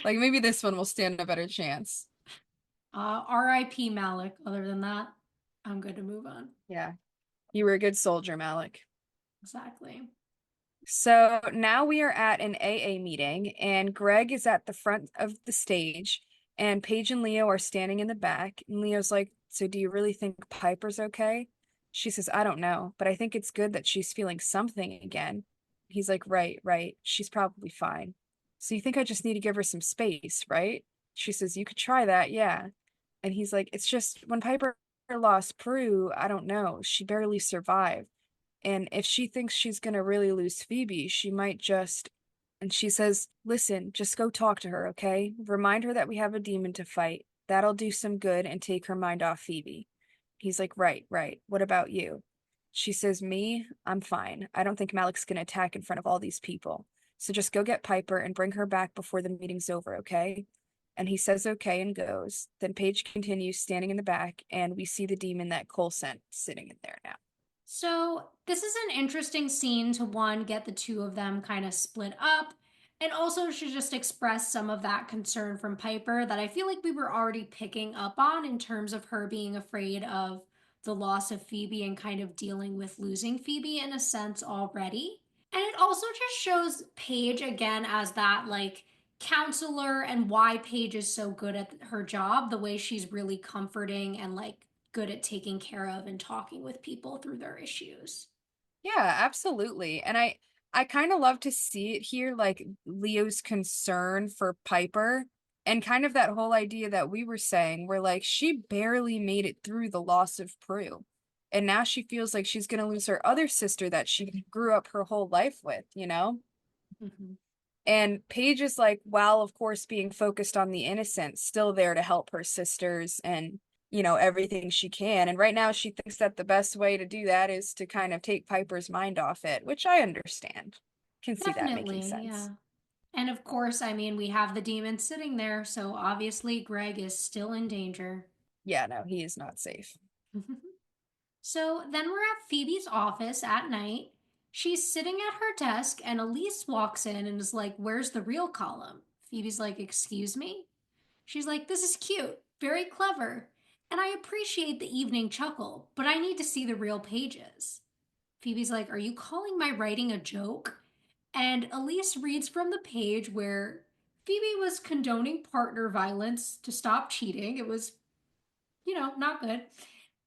Like maybe this one will stand a better chance. R.I.P. Malik. Other than that, I'm good to move on. Yeah. You were a good soldier, Malik. Exactly. So now we are at an AA meeting, and Greg is at the front of the stage, and Paige and Leo are standing in the back. And Leo's like, so do you really think Piper's okay? She says, I don't know, but I think it's good that she's feeling something again. He's like, right, right. She's probably fine. So you think I just need to give her some space, right? She says, you could try that, yeah. And he's like, it's just when Piper lost Prue, I don't know. She barely survived. And if she thinks she's going to really lose Phoebe, she might just. And she says, listen, just go talk to her, okay? Remind her that we have a demon to fight. That'll do some good and take her mind off Phoebe. He's like, right, right. What about you? She says, me, I'm fine. I don't think Malik's going to attack in front of all these people. So just go get Piper and bring her back before the meeting's over, okay? and he says okay and goes. Then Paige continues standing in the back, and we see the demon that Cole sent sitting in there now. So, this is an interesting scene to one, get the two of them kind of split up, and also should just express some of that concern from Piper that I feel like we were already picking up on in terms of her being afraid of the loss of Phoebe and kind of dealing with losing Phoebe in a sense already. And it also just shows Paige again as that like counselor and why Paige is so good at her job, the way she's really comforting and like good at taking care of and talking with people through their issues. Yeah, absolutely. And I kind of love to see it here, like Leo's concern for Piper and kind of that whole idea that we were saying, where like she barely made it through the loss of Prue. And now she feels like she's gonna lose her other sister that she grew up her whole life with, you know? Mm-hmm. And Paige is like, while of course being focused on the innocent, still there to help her sisters and, everything she can. And right now she thinks that the best way to do that is to kind of take Piper's mind off it, which I understand. Can see that making Definitely, sense. yeah. And of course, I mean, we have the demon sitting there, so obviously Greg is still in danger. Yeah, no, he is not safe. So then we're at Phoebe's office at night. She's sitting at her desk, and Elise walks in and is like, "Where's the real column?" Phoebe's like, "Excuse me?" She's like, "This is cute, very clever, and I appreciate the evening chuckle, but I need to see the real pages." Phoebe's like, "Are you calling my writing a joke?" And Elise reads from the page where Phoebe was condoning partner violence to stop cheating. It was, not good.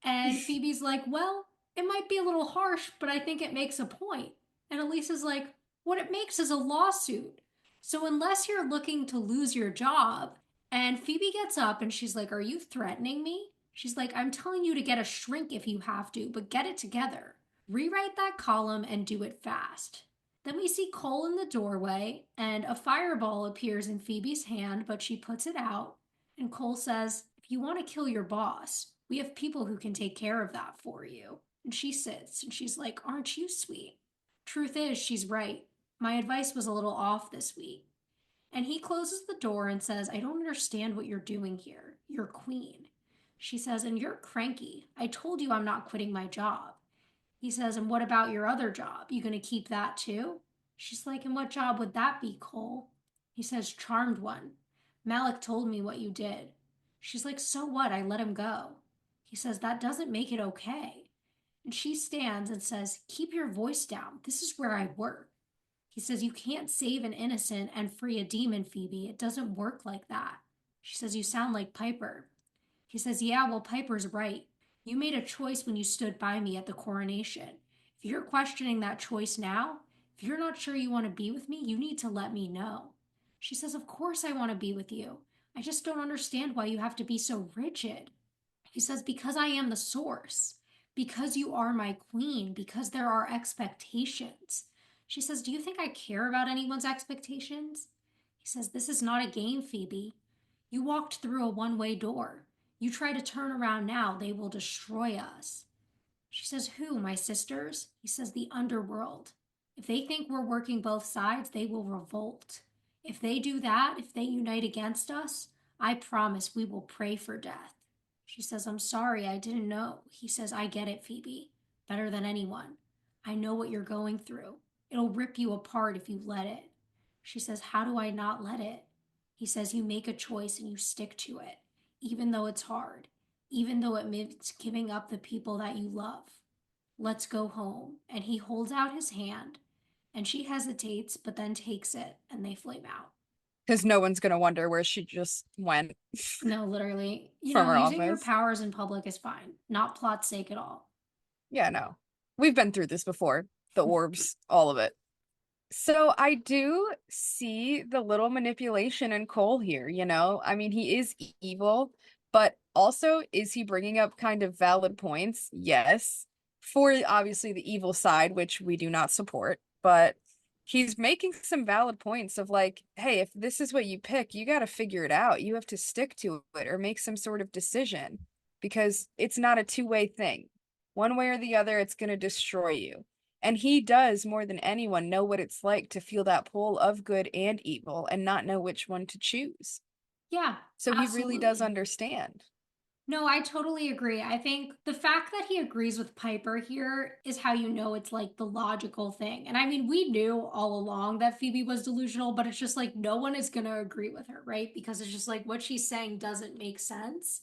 And Phoebe's like, "Well, it might be a little harsh, but I think it makes a point." And Elise is like, "What it makes is a lawsuit. So unless you're looking to lose your job." And Phoebe gets up and she's like, "Are you threatening me?" She's like, "I'm telling you to get a shrink if you have to, but get it together. Rewrite that column and do it fast." Then we see Cole in the doorway, and a fireball appears in Phoebe's hand, but she puts it out. And Cole says, "If you want to kill your boss, we have people who can take care of that for you." And she sits and she's like, "Aren't you sweet?" Truth is, she's right. My advice was a little off this week. And he closes the door and says, "I don't understand what you're doing here. You're queen." She says, "And you're cranky. I told you I'm not quitting my job." He says, "And what about your other job? You going to keep that too?" She's like, "And what job would that be, Cole?" He says, "Charmed one. Malik told me what you did." She's like, "So what? I let him go." He says, "That doesn't make it okay." And she stands and says, "Keep your voice down. This is where I work." He says, "You can't save an innocent and free a demon, Phoebe. It doesn't work like that." She says, "You sound like Piper." He says, "Yeah, well, Piper's right. You made a choice when you stood by me at the coronation. If you're questioning that choice now, if you're not sure you want to be with me, you need to let me know." She says, "Of course I want to be with you. I just don't understand why you have to be so rigid." He says, "Because I am the source. Because you are my queen. Because there are expectations." She says, "Do you think I care about anyone's expectations?" He says, "This is not a game, Phoebe. You walked through a one-way door. You try to turn around now, they will destroy us." She says, "Who, my sisters?" He says, "The underworld. If they think we're working both sides, they will revolt. If they do that, if they unite against us, I promise we will pray for death." She says, "I'm sorry, I didn't know." He says, "I get it, Phoebe, better than anyone. I know what you're going through. It'll rip you apart if you let it." She says, "How do I not let it?" He says, "You make a choice and you stick to it, even though it's hard, even though it means giving up the people that you love. Let's go home." And he holds out his hand, and she hesitates, but then takes it, and they flame out. Because no one's gonna wonder where she just went No, literally, from her using your office. powers in public is fine, not plot's sake at all. Yeah, no. We've been through this before. The orbs, all of it. So I do see the little manipulation in Cole here, you know? I mean, he is evil, but also, is he bringing up kind of valid points? Yes. For obviously the evil side, which we do not support, but he's making some valid points of like, hey, if this is what you pick, you got to figure it out. You have to stick to it or make some sort of decision because it's not a two-way thing. One way or the other, it's going to destroy you. And he does, more than anyone, know what it's like to feel that pull of good and evil and not know which one to choose. Yeah, So he really does absolutely. understand. No, I totally agree. I think the fact that he agrees with Piper here is how you know it's like the logical thing. And I mean, we knew all along that Phoebe was delusional, but it's just like no one is going to agree with her, right? Because it's just like what she's saying doesn't make sense.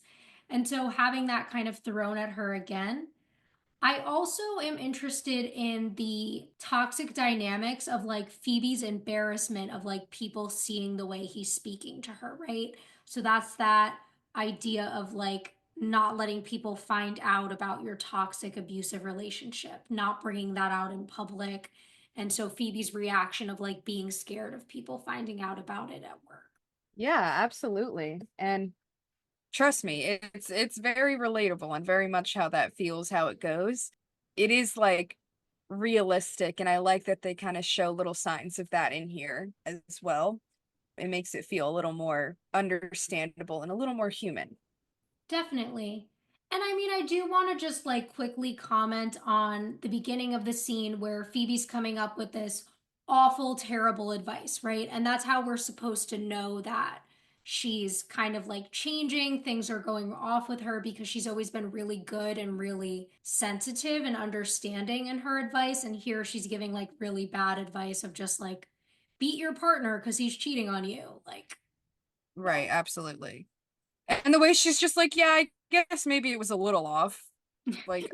And so having that kind of thrown at her again, I also am interested in the toxic dynamics of like Phoebe's embarrassment of like people seeing the way he's speaking to her, right? So that's that idea of like not letting people find out about your toxic abusive relationship, not bringing that out in public. And so Phoebe's reaction of like being scared of people finding out about it at work. Yeah, absolutely. And trust me, it's very relatable and very much how that feels, how it goes. It is like realistic, and I like that they kind of show little signs of that in here as well. It makes it feel a little more understandable and a little more human. Definitely. And I mean, I do want to just like quickly comment on the beginning of the scene where Phoebe's coming up with this awful, terrible advice, right? And that's how we're supposed to know that she's kind of like changing, things are going off with her because she's always been really good and really sensitive and understanding in her advice. And here she's giving like really bad advice of just like, beat your partner because he's cheating on you. Like, Right, no. absolutely. And the way she's just like, yeah, I guess maybe it was a little off. Like,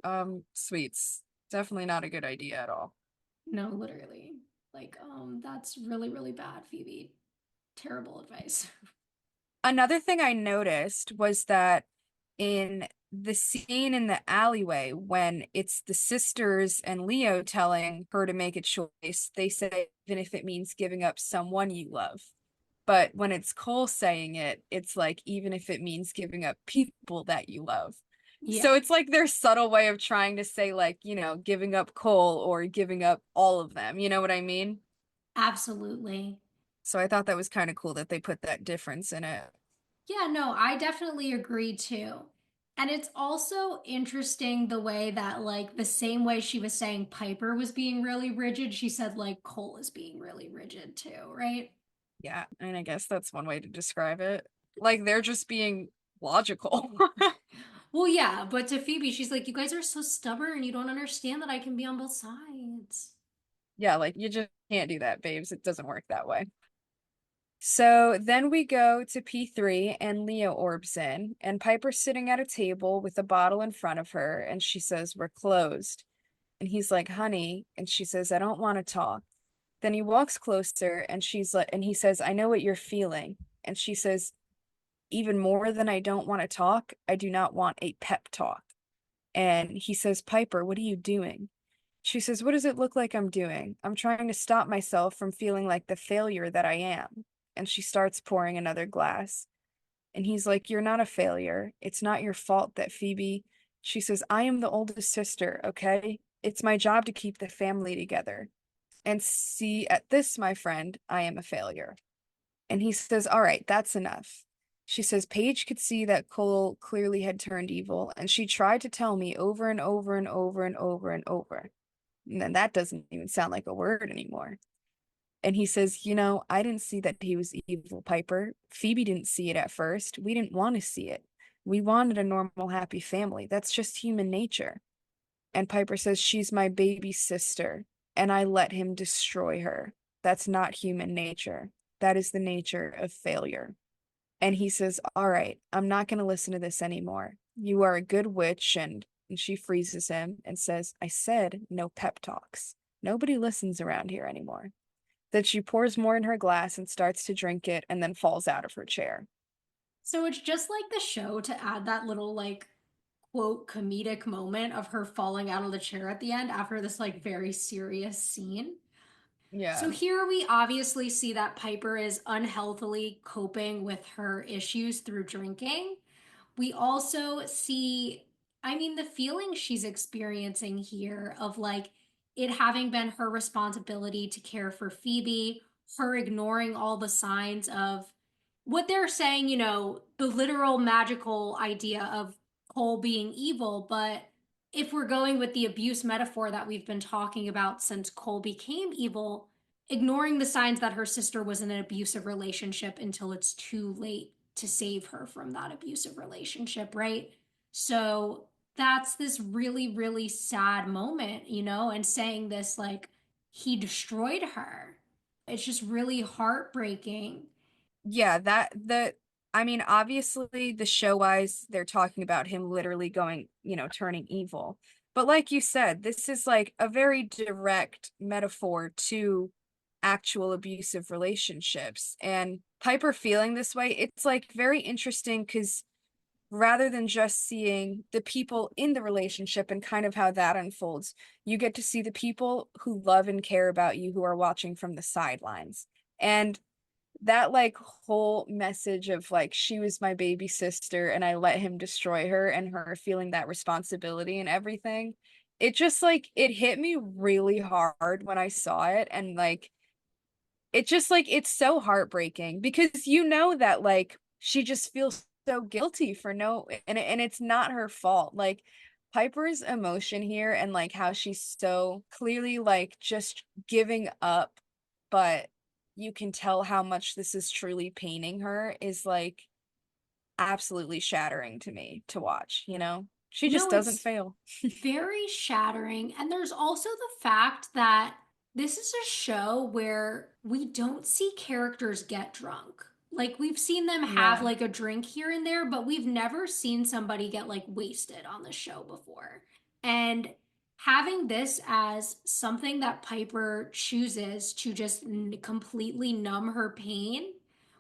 sweets. Definitely not a good idea at all. No, literally. Like, that's really, really bad, Phoebe. Terrible advice. Another thing I noticed was that in the scene in the alleyway, when it's the sisters and Leo telling her to make a choice, they say, even if it means giving up someone you love. But when it's Cole saying it, it's like, even if it means giving up people that you love. Yeah, So it's like their subtle way of trying to say, like, giving up Cole or giving up all of them. You know what I mean? absolutely. So I thought that was kind of cool that they put that difference in it. Yeah, no, I definitely agree too. And it's also interesting the way that, like, the same way she was saying Piper was being really rigid, she said, like, Cole is being really rigid too, right? Yeah, and I guess that's one way to describe it. Like they're just being logical. Well, yeah, but to Phoebe, she's like, you guys are so stubborn. You don't understand that I can be on both sides. Yeah, like you just can't do that, babes. It doesn't work that way. So then we go to P3 and Leo orbs in, and Piper's sitting at a table with a bottle in front of her, and she says, "We're closed." And he's like, "Honey," and she says, "I don't want to talk." Then he walks closer and she's like, and he says, "I know what you're feeling." And she says, "Even more than I don't want to talk, I do not want a pep talk." And he says, "Piper, what are you doing?" She says, "What does it look like I'm doing? I'm trying to stop myself from feeling like the failure that I am." And she starts pouring another glass. And he's like, "You're not a failure. It's not your fault that Phoebe." She says, "I am the oldest sister, okay? It's my job to keep the family together. And see, at this, my friend, I am a failure." And he says, "All right, that's enough." She says, "Paige could see that Cole clearly had turned evil, and she tried to tell me over and over and over and over and over." And then that doesn't even sound like a word anymore. And he says, "I didn't see that he was evil, Piper. Phoebe didn't see it at first. We didn't want to see it. We wanted a normal, happy family. That's just human nature." And Piper says, "She's my baby sister, and I let him destroy her. That's not human nature. That is the nature of failure." And he says, "All right, I'm not going to listen to this anymore. You are a good witch." And she freezes him and says, "I said no pep talks. Nobody listens around here anymore." Then she pours more in her glass and starts to drink it and then falls out of her chair. So it's just like the show to add that little like quote comedic moment of her falling out of the chair at the end after this like very serious scene. Yeah. So here we obviously see that Piper is unhealthily coping with her issues through drinking. We also see, I mean, the feeling she's experiencing here of like it having been her responsibility to care for Phoebe, her ignoring all the signs of what they're saying, the literal magical idea of Cole being evil. But if we're going with the abuse metaphor that we've been talking about since Cole became evil, ignoring the signs that her sister was in an abusive relationship until it's too late to save her from that abusive relationship, right? So that's this really, really sad moment, and saying this like he destroyed her. It's just really heartbreaking. Yeah, I mean, obviously the show wise, they're talking about him literally going, turning evil. But like you said, this is like a very direct metaphor to actual abusive relationships. And Piper feeling this way, it's like very interesting because rather than just seeing the people in the relationship and kind of how that unfolds, you get to see the people who love and care about you who are watching from the sidelines. And that like whole message of like she was my baby sister and I let him destroy her and her feeling that responsibility and everything. It just like it hit me really hard when I saw it and like it just like it's so heartbreaking because you know that like she just feels so guilty for no and it's not her fault. Like Piper's emotion here and like how she's so clearly like just giving up, but you can tell how much this is truly paining her is like absolutely shattering to me to watch, you know? She just No, doesn't it's fail. very shattering. And there's also the fact that this is a show where we don't see characters get drunk. Like we've seen them have Yeah. like a drink here and there, but we've never seen somebody get like wasted on the show before. And having this as something that Piper chooses to just completely numb her pain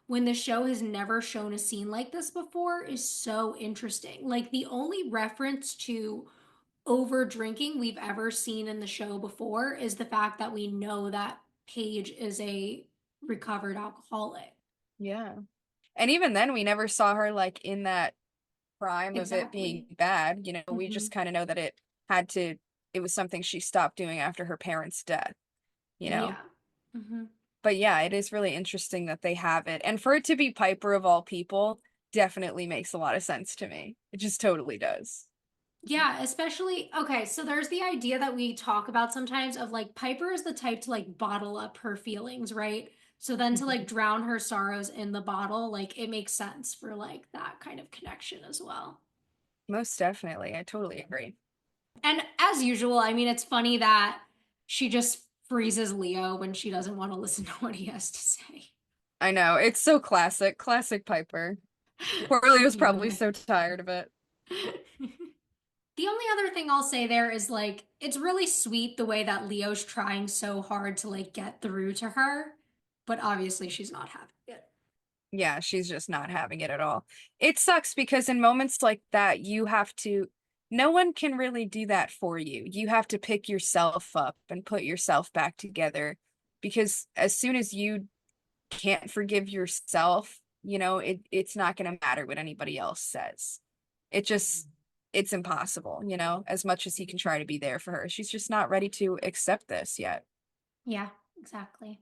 when the show has never shown a scene like this before is so interesting. Like the only reference to over drinking we've ever seen in the show before is the fact that we know that Paige is a recovered alcoholic. Yeah. And even then we never saw her like in that prime of it being Exactly. bad. We Hmm. just kind of know that had to, it was something she stopped doing after her parents' death, you know? Yeah. Hmm. But yeah, it is really interesting that they have it. And for it to be Piper of all people definitely makes a lot of sense to me. It just totally does. Yeah, especially okay, so there's the idea that we talk about sometimes of like Piper is the type to like bottle up her feelings, right? So then to like Mhm. drown her sorrows in the bottle, like it makes sense for like that kind of connection as well. Most definitely. I totally agree. And as usual, I mean, it's funny that she just freezes Leo when she doesn't want to listen to what he has to say. I know. It's so classic. Classic Piper. Poor Leo's probably Anyway. so tired of it. The only other thing I'll say there is like it's really sweet the way that Leo's trying so hard to like get through to her, but obviously she's not having it. Yeah, she's just not having it at all. It sucks because in moments like that, no one can really do that for you. You have to pick yourself up and put yourself back together because as soon as you can't forgive yourself, it's not going to matter what anybody else says. It just, it's impossible, as much as he can try to be there for her. She's just not ready to accept this yet. Yeah, exactly.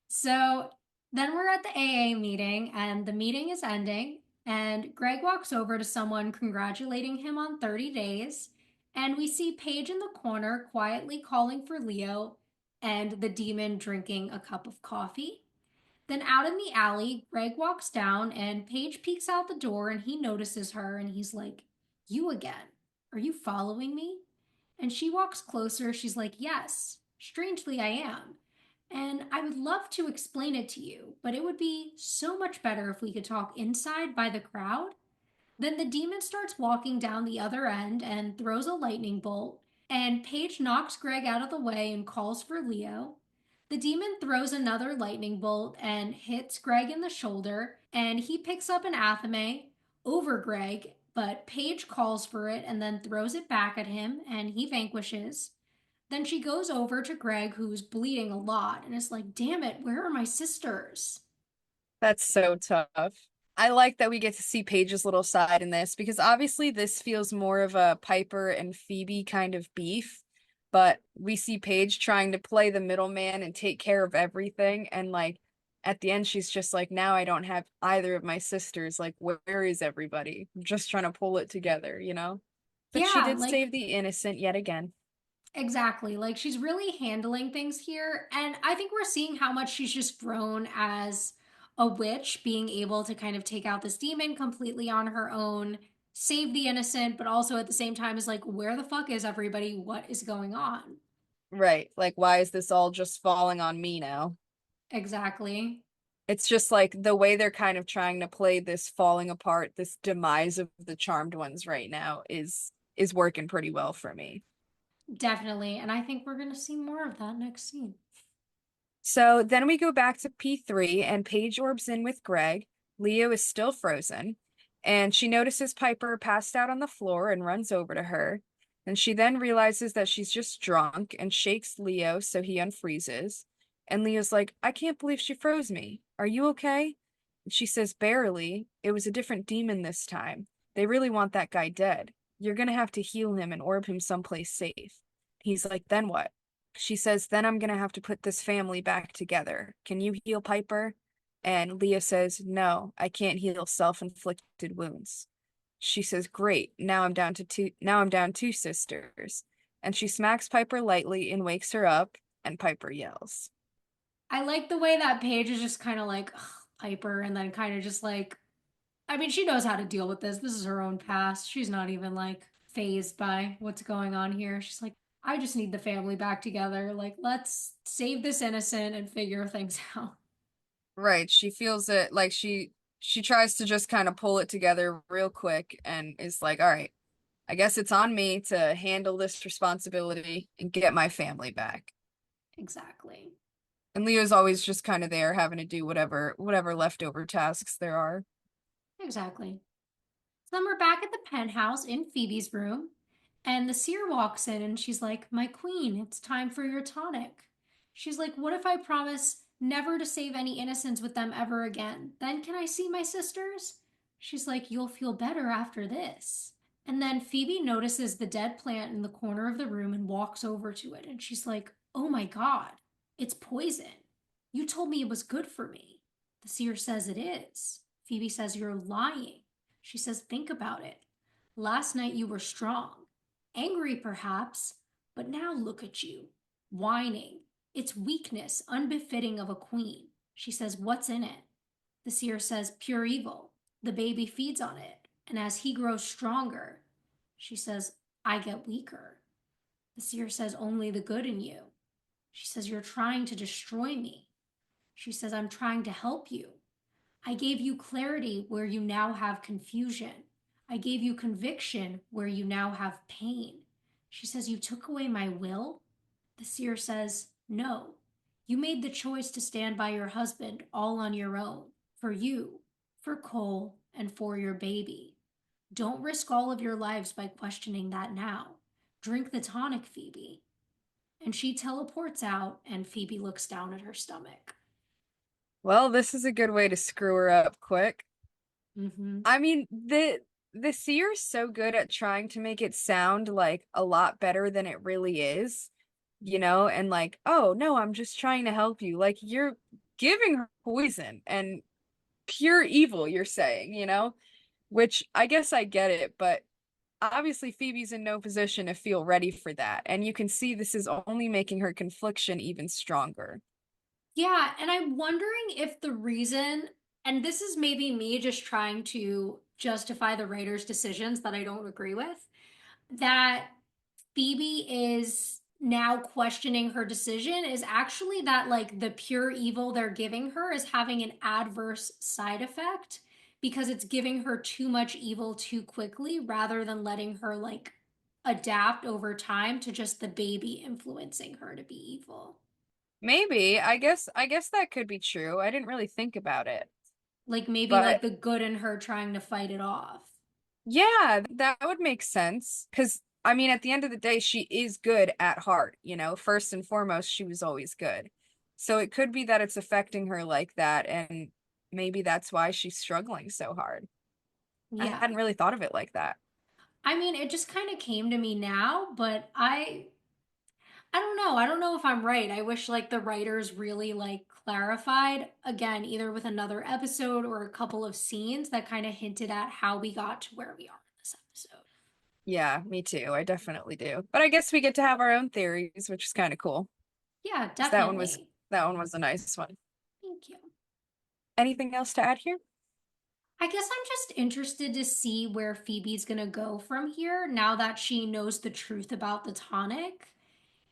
So then we're at the AA meeting, and the meeting is ending. And Greg walks over to someone congratulating him on 30 days. And we see Paige in the corner quietly calling for Leo and the demon drinking a cup of coffee. Then out in the alley, Greg walks down and Paige peeks out the door and he notices her and he's like, "You again? Are you following me?" And she walks closer. She's like, "Yes, strangely, I am. And I would love to explain it to you, but it would be so much better if we could talk inside by the crowd." Then the demon starts walking down the other end and throws a lightning bolt, and Paige knocks Greg out of the way and calls for Leo. The demon throws another lightning bolt and hits Greg in the shoulder, and he picks up an athame over Greg, but Paige calls for it and then throws it back at him, and he vanquishes. Then she goes over to Greg, who's bleeding a lot, and is like, "Damn it, where are my sisters?" That's so tough. I like that we get to see Paige's little side in this because obviously this feels more of a Piper and Phoebe kind of beef, but we see Paige trying to play the middleman and take care of everything. And like at the end, she's just like, now I don't have either of my sisters. Like, where is everybody? I'm just trying to pull it together, you know? But she Yeah, did like save the innocent yet again. exactly. Like she's really handling things here. And I think we're seeing how much she's just grown as a witch being able to kind of take out this demon completely on her own, save the innocent, but also at the same time is like, where the fuck is everybody? What is going on? Right. Like, why is this all just falling on me now? Exactly. It's just like the way they're kind of trying to play this falling apart, this demise of the charmed ones right now is working pretty well for me. Definitely. And I think we're going to see more of that next scene. So then we go back to P3 and Paige orbs in with Greg. Leo is still frozen, and she notices Piper passed out on the floor and runs over to her. And she then realizes that she's just drunk and shakes Leo so he unfreezes. And Leo's like, I can't believe she froze me. Are you okay? And she says, barely. It was a different demon this time. They really want that guy dead. You're gonna have to heal him and orb him someplace safe. He's like, then what? She says, then I'm gonna have to put this family back together. Can you heal Piper? And Leah says, no, I can't heal self-inflicted wounds. She says, great, now I'm down two sisters. And she smacks Piper lightly and wakes her up, and Piper yells. I like the way that Paige is just kind of like, "Ugh, Piper," and then kind of just like, I mean, she knows how to deal with this. This is her own past. She's not even like phased by what's going on here. She's like, I just need the family back together. Like, let's save this innocent and figure things out. Right, she feels it like she tries to just kind of pull it together real quick and is like, all right, I guess it's on me to handle this responsibility and get my family back. Exactly. And Leo's always just kind of there having to do whatever leftover tasks there are. Exactly. So then we're back at the penthouse in Phoebe's room, and the seer walks in and she's like, my queen, it's time for your tonic. She's like, what if I promise never to save any innocents with them ever again? Then can I see my sisters? She's like, you'll feel better after this. And then Phoebe notices the dead plant in the corner of the room and walks over to it. And she's like, oh my God, it's poison. You told me it was good for me. The seer says it is. Phoebe says, you're lying. She says, think about it. Last night you were strong, angry perhaps, but now look at you, whining. It's weakness unbefitting of a queen. She says, what's in it? The seer says, pure evil. The baby feeds on it, and as he grows stronger, she says, I get weaker. The seer says, only the good in you. She says, you're trying to destroy me. She says, I'm trying to help you. I gave you clarity where you now have confusion. I gave you conviction where you now have pain. She says, you took away my will? The seer says, no. You made the choice to stand by your husband all on your own, for you, for Cole, and for your baby. Don't risk all of your lives by questioning that now. Drink the tonic, Phoebe. And she teleports out, and Phoebe looks down at her stomach. Well, this is a good way to screw her up quick. Mm-hmm. I mean, the seer's so good at trying to make it sound like a lot better than it really is, and like, oh no, I'm just trying to help you. Like you're giving her poison and pure evil, you're saying, which I guess I get it, but obviously Phoebe's in no position to feel ready for that. And you can see this is only making her confliction even stronger. Yeah, and I'm wondering if the reason, and this is maybe me just trying to justify the writer's decisions that I don't agree with, that Phoebe is now questioning her decision is actually that like the pure evil they're giving her is having an adverse side effect because it's giving her too much evil too quickly rather than letting her like adapt over time to just the baby influencing her to be evil. Maybe. I guess that could be true. I didn't really think about it. Like maybe like But the good in her trying to fight it off. yeah, that would make sense. Because, I mean, at the end of the day, she is good at heart. First and foremost, she was always good. So it could be that it's affecting her like that. And maybe that's why she's struggling so hard. I Yeah. hadn't really thought of it like that. I mean, it just kind of came to me now, but I don't know. I don't know if I'm right. I wish like the writers really like clarified again either with another episode or a couple of scenes that kind of hinted at how we got to where we are in this episode. Yeah, me too. I definitely do. But I guess we get to have our own theories, which is kind of cool. Yeah, 'Cause that one was definitely. that one was a nice one. Thank you. Anything else to add here? I guess I'm just interested to see where Phoebe's gonna go from here now that she knows the truth about the tonic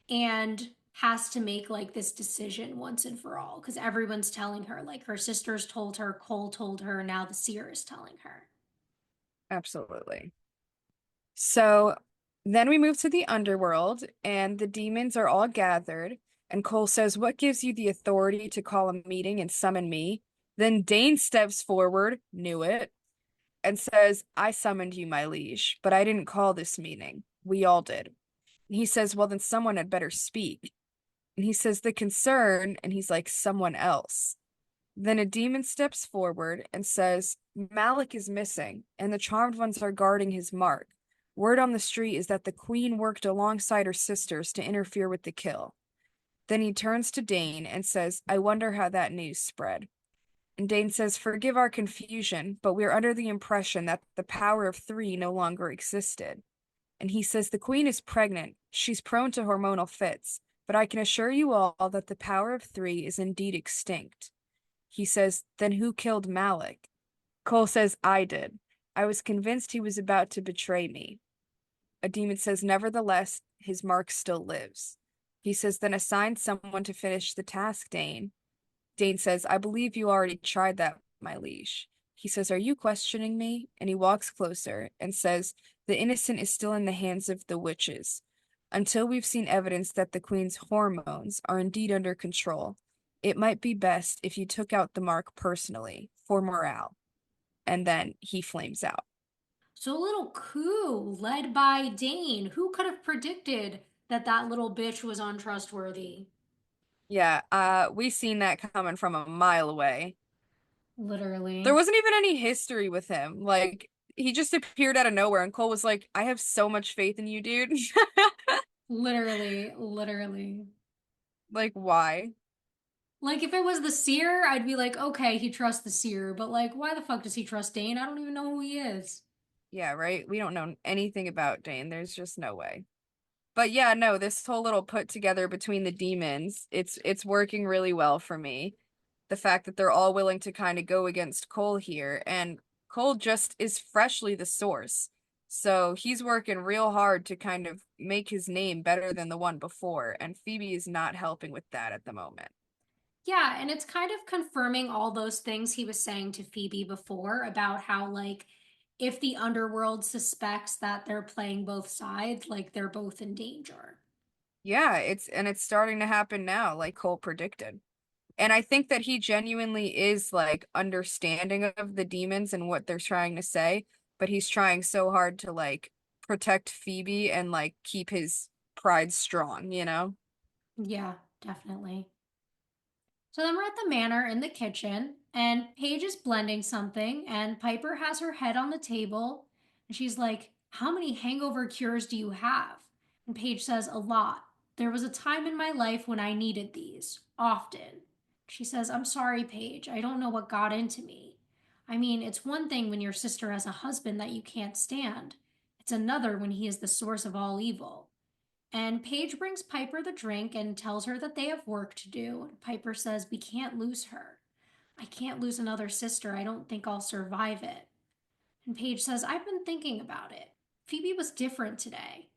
and has to make like this decision once and for all because everyone's telling her, like her sisters told her, Cole told her, now the seer is telling her. Absolutely. So then we move to the underworld, and the demons are all gathered. And Cole says, "What gives you the authority to call a meeting and summon me?" Then Dane steps forward, knew it, and says, "I summoned you, my liege, but I didn't call this meeting. We all did." And he says, "Well, then someone had better speak." And he says, "The concern," and he's like, "Someone else." Then a demon steps forward and says, "Malik is missing, and the Charmed Ones are guarding his mark. Word on the street is that the Queen worked alongside her sisters to interfere with the kill." Then he turns to Dane and says, "I wonder how that news spread." And Dane says, "Forgive our confusion, but we're under the impression that the power of three no longer existed." And he says, "The Queen is pregnant. She's prone to hormonal fits, but I can assure you all that the power of three is indeed extinct." He says, "Then who killed Malik?" Cole says, "I did. I was convinced he was about to betray me." A demon says, "Nevertheless, his mark still lives." He says, "Then assign someone to finish the task, Dane." Dane says, "I believe you already tried that, my liege." He says, "Are you questioning me?" And he walks closer and says, "The innocent is still in the hands of the witches. Until we've seen evidence that the queen's hormones are indeed under control, it might be best if you took out the mark personally for morale." And then he flames out. So a little coup led by Dane. Who could have predicted that that little bitch was untrustworthy? Yeah, we seen that coming from a mile away. There Literally. wasn't even any history with him. Like, he just appeared out of nowhere, and Cole was like, "I have so much faith in you, dude." Literally, literally. Like, why? Like if it was the seer, I'd be like, okay, he trusts the seer, but like, why the fuck does he trust Dane? I don't even know who he is. Yeah, right? We don't know anything about Dane. There's just no way. But yeah, no, this whole little put together between the demons, it's working really well for me. The fact that they're all willing to kind of go against Cole here, and Cole just is freshly the source. So he's working real hard to kind of make his name better than the one before, and Phoebe is not helping with that at the moment. Yeah, and it's kind of confirming all those things he was saying to Phoebe before about how, like, if the underworld suspects that they're playing both sides, like, they're both in danger. Yeah, it's starting to happen now, like Cole predicted. And I think that he genuinely is like understanding of the demons and what they're trying to say, but he's trying so hard to like protect Phoebe and like keep his pride strong, you know? Yeah, definitely. So then we're at the manor in the kitchen, and Paige is blending something, and Piper has her head on the table, and she's like, "How many hangover cures do you have?" And Paige says, "A lot. There was a time in my life when I needed these, often." She says, "I'm sorry, Paige. I don't know what got into me. I mean, it's one thing when your sister has a husband that you can't stand, it's another when he is the source of all evil." And Paige brings Piper the drink and tells her that they have work to do. Piper says, "We can't lose her. I can't lose another sister. I don't think I'll survive it." And Paige says, "I've been thinking about it. Phoebe was different today."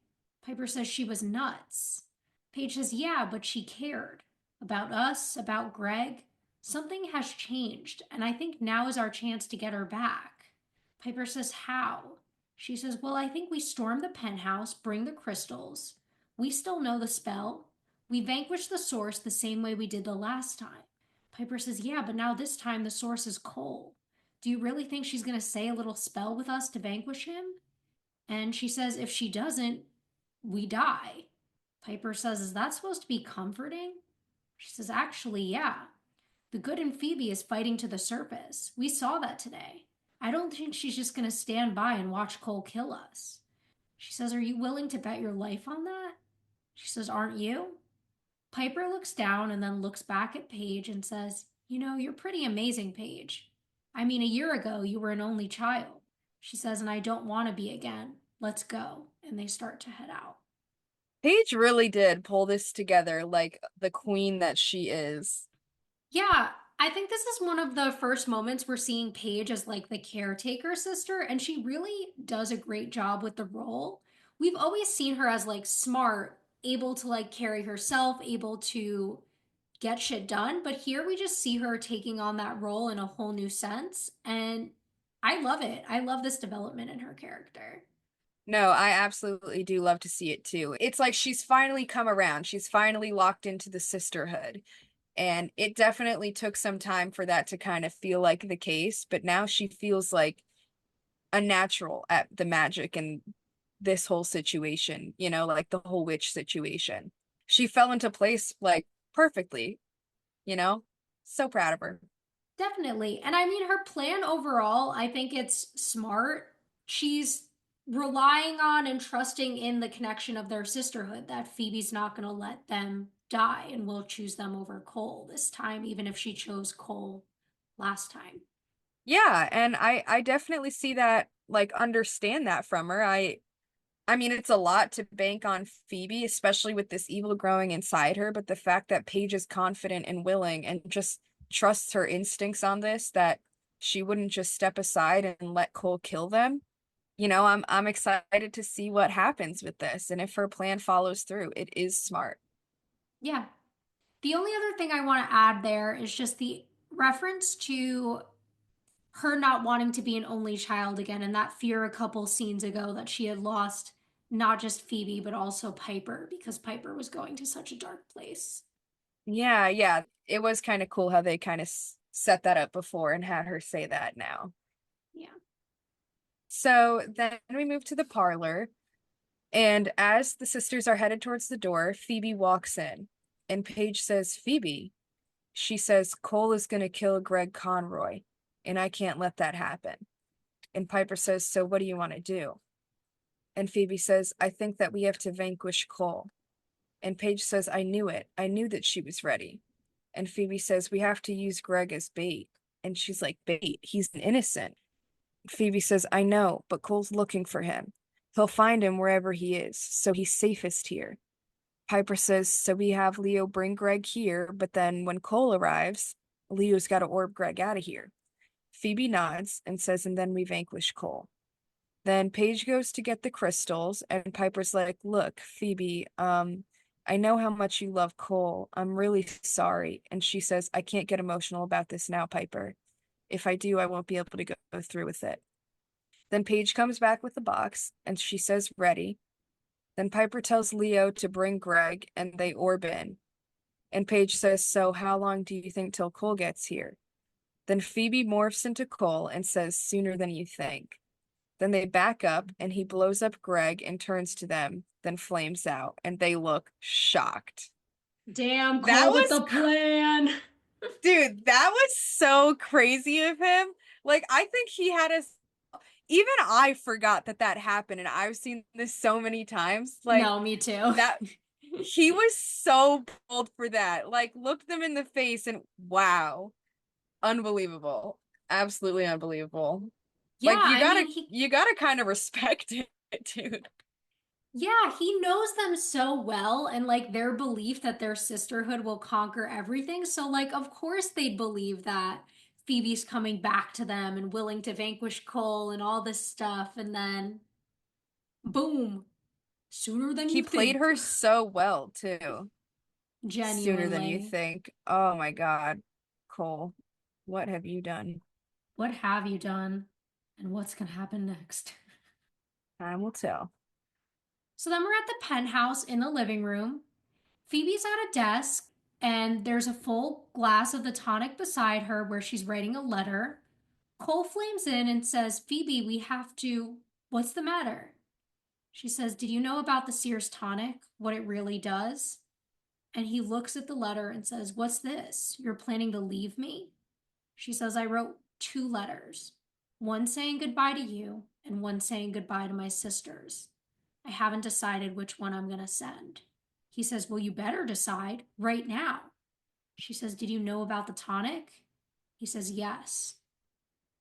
Piper says she was nuts. Paige says, "Yeah, but she cared. About us, about Greg. Something has changed, and I think now is our chance to get her back." Piper says, "How?" She says, "Well, I think we storm the penthouse, bring the crystals. We still know the spell. We vanquish the source the same way we did the last time." Piper says, "Yeah, but now this time the source is Cole. Do you really think she's going to say a little spell with us to vanquish him?" And she says, "If she doesn't, we die." Piper says, "Is that supposed to be comforting?" She says, "Actually, yeah. The good in Phoebe is fighting to the surface. We saw that today. I don't think she's just going to stand by and watch Cole kill us." She says, "Are you willing to bet your life on that?" She says, "Aren't you?" Piper looks down and then looks back at Paige and says, "You know, you're pretty amazing, Paige. I mean, a year ago, you were an only child." She says, "And I don't want to be again. Let's go." And they start to head out. Paige really did pull this together like the queen that she is. Yeah, I think this is one of the first moments we're seeing Paige as like the caretaker sister, and she really does a great job with the role. We've always seen her as like smart, able to like carry herself, able to get shit done, but here we just see her taking on that role in a whole new sense, and I love it. I love this development in her character. No, I absolutely do love to see it too. It's like she's finally come around. She's finally locked into the sisterhood. And it definitely took some time for that to kind of feel like the case, but now she feels like a natural at the magic and this whole situation, like the whole witch situation. She fell into place like perfectly, you know? So proud of her. Definitely. And I mean, her plan overall, I think it's smart. She's relying on and trusting in the connection of their sisterhood, that Phoebe's not going to let them die and will choose them over Cole this time, even if she chose Cole last time. Yeah, and I definitely see that, like, understand that from her. I mean, it's a lot to bank on Phoebe, especially with this evil growing inside her, but the fact that Paige is confident and willing and just trusts her instincts on this, that she wouldn't just step aside and let Cole kill them. I'm excited to see what happens with this. And if her plan follows through, it is smart. Yeah. The only other thing I want to add there is just the reference to her not wanting to be an only child again and that fear a couple scenes ago that she had lost not just Phoebe but also Piper because Piper was going to such a dark place. Yeah, yeah. It was kind of cool how they kind of set that up before and had her say that now. Yeah. So then we move to the parlor. And as the sisters are headed towards the door, Phoebe walks in. And Paige says, Phoebe, she says, Cole is going to kill Greg Conroy, and I can't let that happen. And Piper says, so what do you want to do? And Phoebe says, I think that we have to vanquish Cole. And Paige says, I knew it. I knew that she was ready. And Phoebe says, we have to use Greg as bait. And she's like, bait? He's an innocent. Phoebe says, I know, but Cole's looking for him. He'll find him wherever he is, so he's safest here. Piper says, so we have Leo bring Greg here, but then when Cole arrives, Leo's got to orb Greg out of here. Phoebe nods and says, and then we vanquish Cole. Then Paige goes to get the crystals, and Piper's like, look, Phoebe, I know how much you love Cole. I'm really sorry. And she says, I can't get emotional about this now, Piper. If I do, I won't be able to go through with it. Then Paige comes back with the box, and she says, ready. Then Piper tells Leo to bring Greg, and they orb in. And Paige says, so how long do you think till Cole gets here? Then Phoebe morphs into Cole and says, sooner than you think. Then they back up, and he blows up Greg and turns to them, then flames out, and they look shocked. Damn, That Cole with was, the plan. dude, that was so crazy of him. Like, I think he had a, even I forgot that that happened, and I've seen this so many times. Like, No, me too. that he was so bold for that. Like, looked them in the face and wow, unbelievable. Absolutely unbelievable. Yeah, Like I mean, he you gotta kind of respect it, dude. yeah, he knows them so well and like their belief that their sisterhood will conquer everything. So like of course they'd believe that Phoebe's coming back to them and willing to vanquish Cole and all this stuff and then boom, sooner than He you played think. her so well too. Sooner than you Genuinely. think. Oh my God. Cole, what have you done? What have you done? And what's gonna happen next? Time will tell. So then we're at the penthouse in the living room. Phoebe's at a desk, and there's a full glass of the tonic beside her where she's writing a letter. Cole flames in and says, Phoebe, we have to. What's the matter? She says, did you know about the Sears tonic? What it really does? And he looks at the letter and says, what's this? You're planning to leave me? She says, I wrote two letters, one saying goodbye to you and one saying goodbye to my sisters. I haven't decided which one I'm going to send. He says, well, you better decide right now. She says, did you know about the tonic? He says, yes.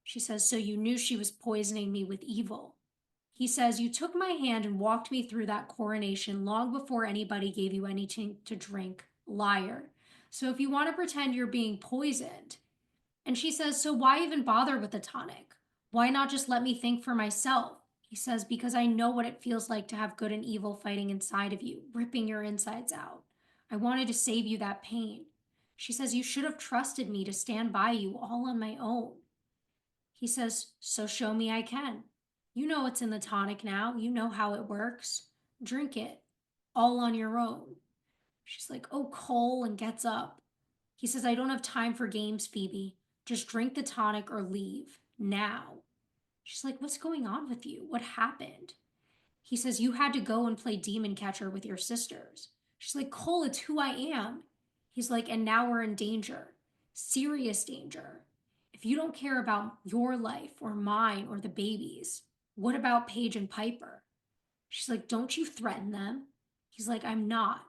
She says, so you knew she was poisoning me with evil. He says, you took my hand and walked me through that coronation long before anybody gave you anything to drink. Liar. So if you want to pretend you're being poisoned, And she says, so why even bother with the tonic? Why not just let me think for myself? He says, because I know what it feels like to have good and evil fighting inside of you, ripping your insides out. I wanted to save you that pain. She says, you should have trusted me to stand by you all on my own. He says, so show me I can. You know what's in the tonic now. You know how it works. Drink it, all on your own. She's like, oh, Cole, and gets up. He says, I don't have time for games, Phoebe. Just drink the tonic or leave. Now. She's like, what's going on with you? What happened? He says, you had to go and play demon catcher with your sisters. She's like, Cole, it's who I am. He's like, and now we're in danger. Serious danger. If you don't care about your life or mine or the babies, what about Paige and Piper? She's like, don't you threaten them. He's like, I'm not.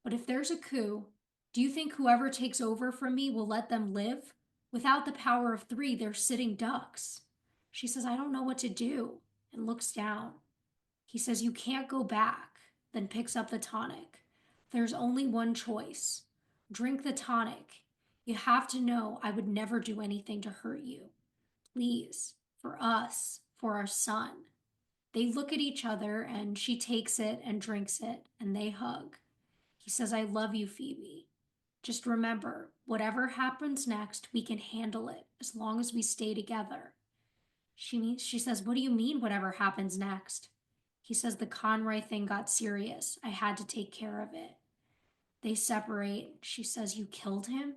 But if there's a coup, do you think whoever takes over from me will let them live? Without the power of three, they're sitting ducks. She says, I don't know what to do, and looks down. He says, you can't go back, then picks up the tonic. There's only one choice. Drink the tonic. You have to know I would never do anything to hurt you. Please, for us, for our son. They look at each other and she takes it and drinks it and they hug. He says, I love you, Phoebe. Just remember, whatever happens next, we can handle it as long as we stay together. She says, what do you mean, whatever happens next? He says, the Conroy thing got serious. I had to take care of it. They separate. She says, you killed him?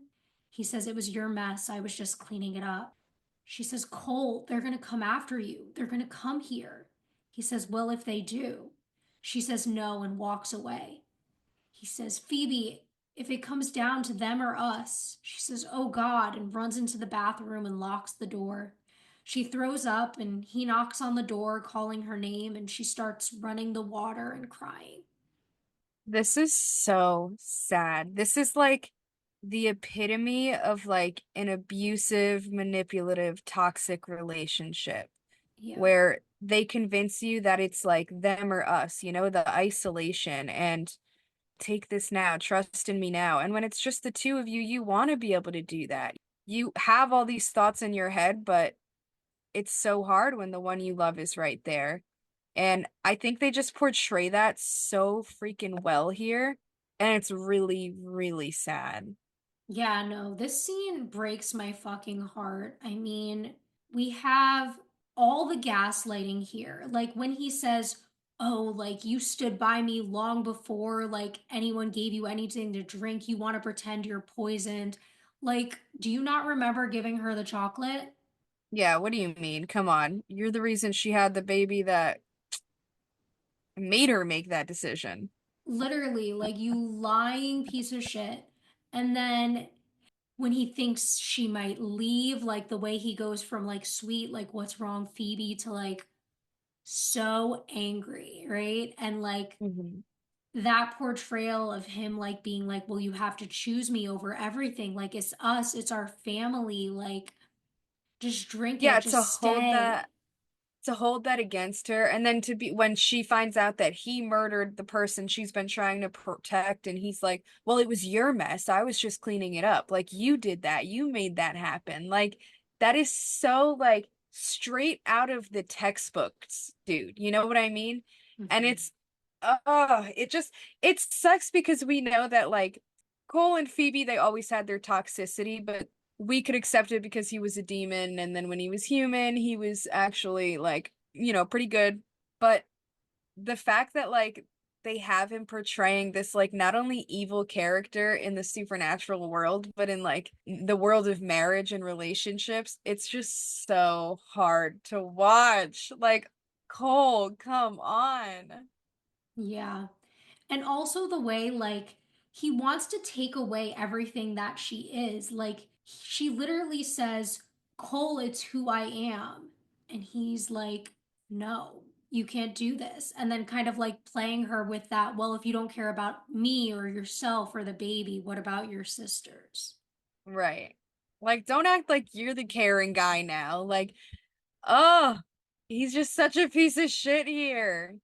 He says, it was your mess. I was just cleaning it up. She says, Cole, they're going to come after you. They're going to come here. He says, well, if they do. She says, no, and walks away. He says, Phoebe, if it comes down to them or us. She says, oh God, and runs into the bathroom and locks the door. She throws up and he knocks on the door, calling her name, and she starts running the water and crying. This is so sad. This is like the epitome of like an abusive, manipulative, toxic relationship Yeah. where they convince you that it's like them or us, you know, the isolation and take this now, trust in me now. And when it's just the two of you, you want to be able to do that. You have all these thoughts in your head, but it's so hard when the one you love is right there. And I think they just portray that so freaking well here. And it's really, really sad. Yeah, no, this scene breaks my fucking heart. I mean, we have all the gaslighting here. Like when he says, oh, like you stood by me long before like anyone gave you anything to drink, you want to pretend you're poisoned. Like, do you not remember giving her the chocolate? Yeah, what do you mean? Come on. You're the reason she had the baby that made her make that decision. Literally, like you lying piece of shit. And then when he thinks she might leave, like the way he goes from like sweet, like what's wrong, Phoebe, to like so angry, right? And like Mhm. that portrayal of him like being like, well, you have to choose me over everything. Like it's us, it's our family. Like just drink Yeah, it, just stay. to hold that against her and then to be when she finds out that he murdered the person she's been trying to protect and he's like, well, it was your mess, I was just cleaning it up, like you did that, you made that happen. Like that is so like straight out of the textbooks, dude, you know what I mean? And Mm-hmm. it's it just it sucks because we know that like Cole and Phoebe, they always had their toxicity, but we could accept it because he was a demon, and then when he was human he was actually like, you know, pretty good. But the fact that like they have him portraying this like not only evil character in the supernatural world but in like the world of marriage and relationships, it's just so hard to watch. Like, Cole, come on. Yeah. And also the way like he wants to take away everything that she is. Like she literally says, Cole, it's who I am. And he's like, no, you can't do this. And then kind of like playing her with that, well, if you don't care about me or yourself or the baby, what about your sisters? Right, like don't act like you're the caring guy now. Like, oh, he's just such a piece of shit here.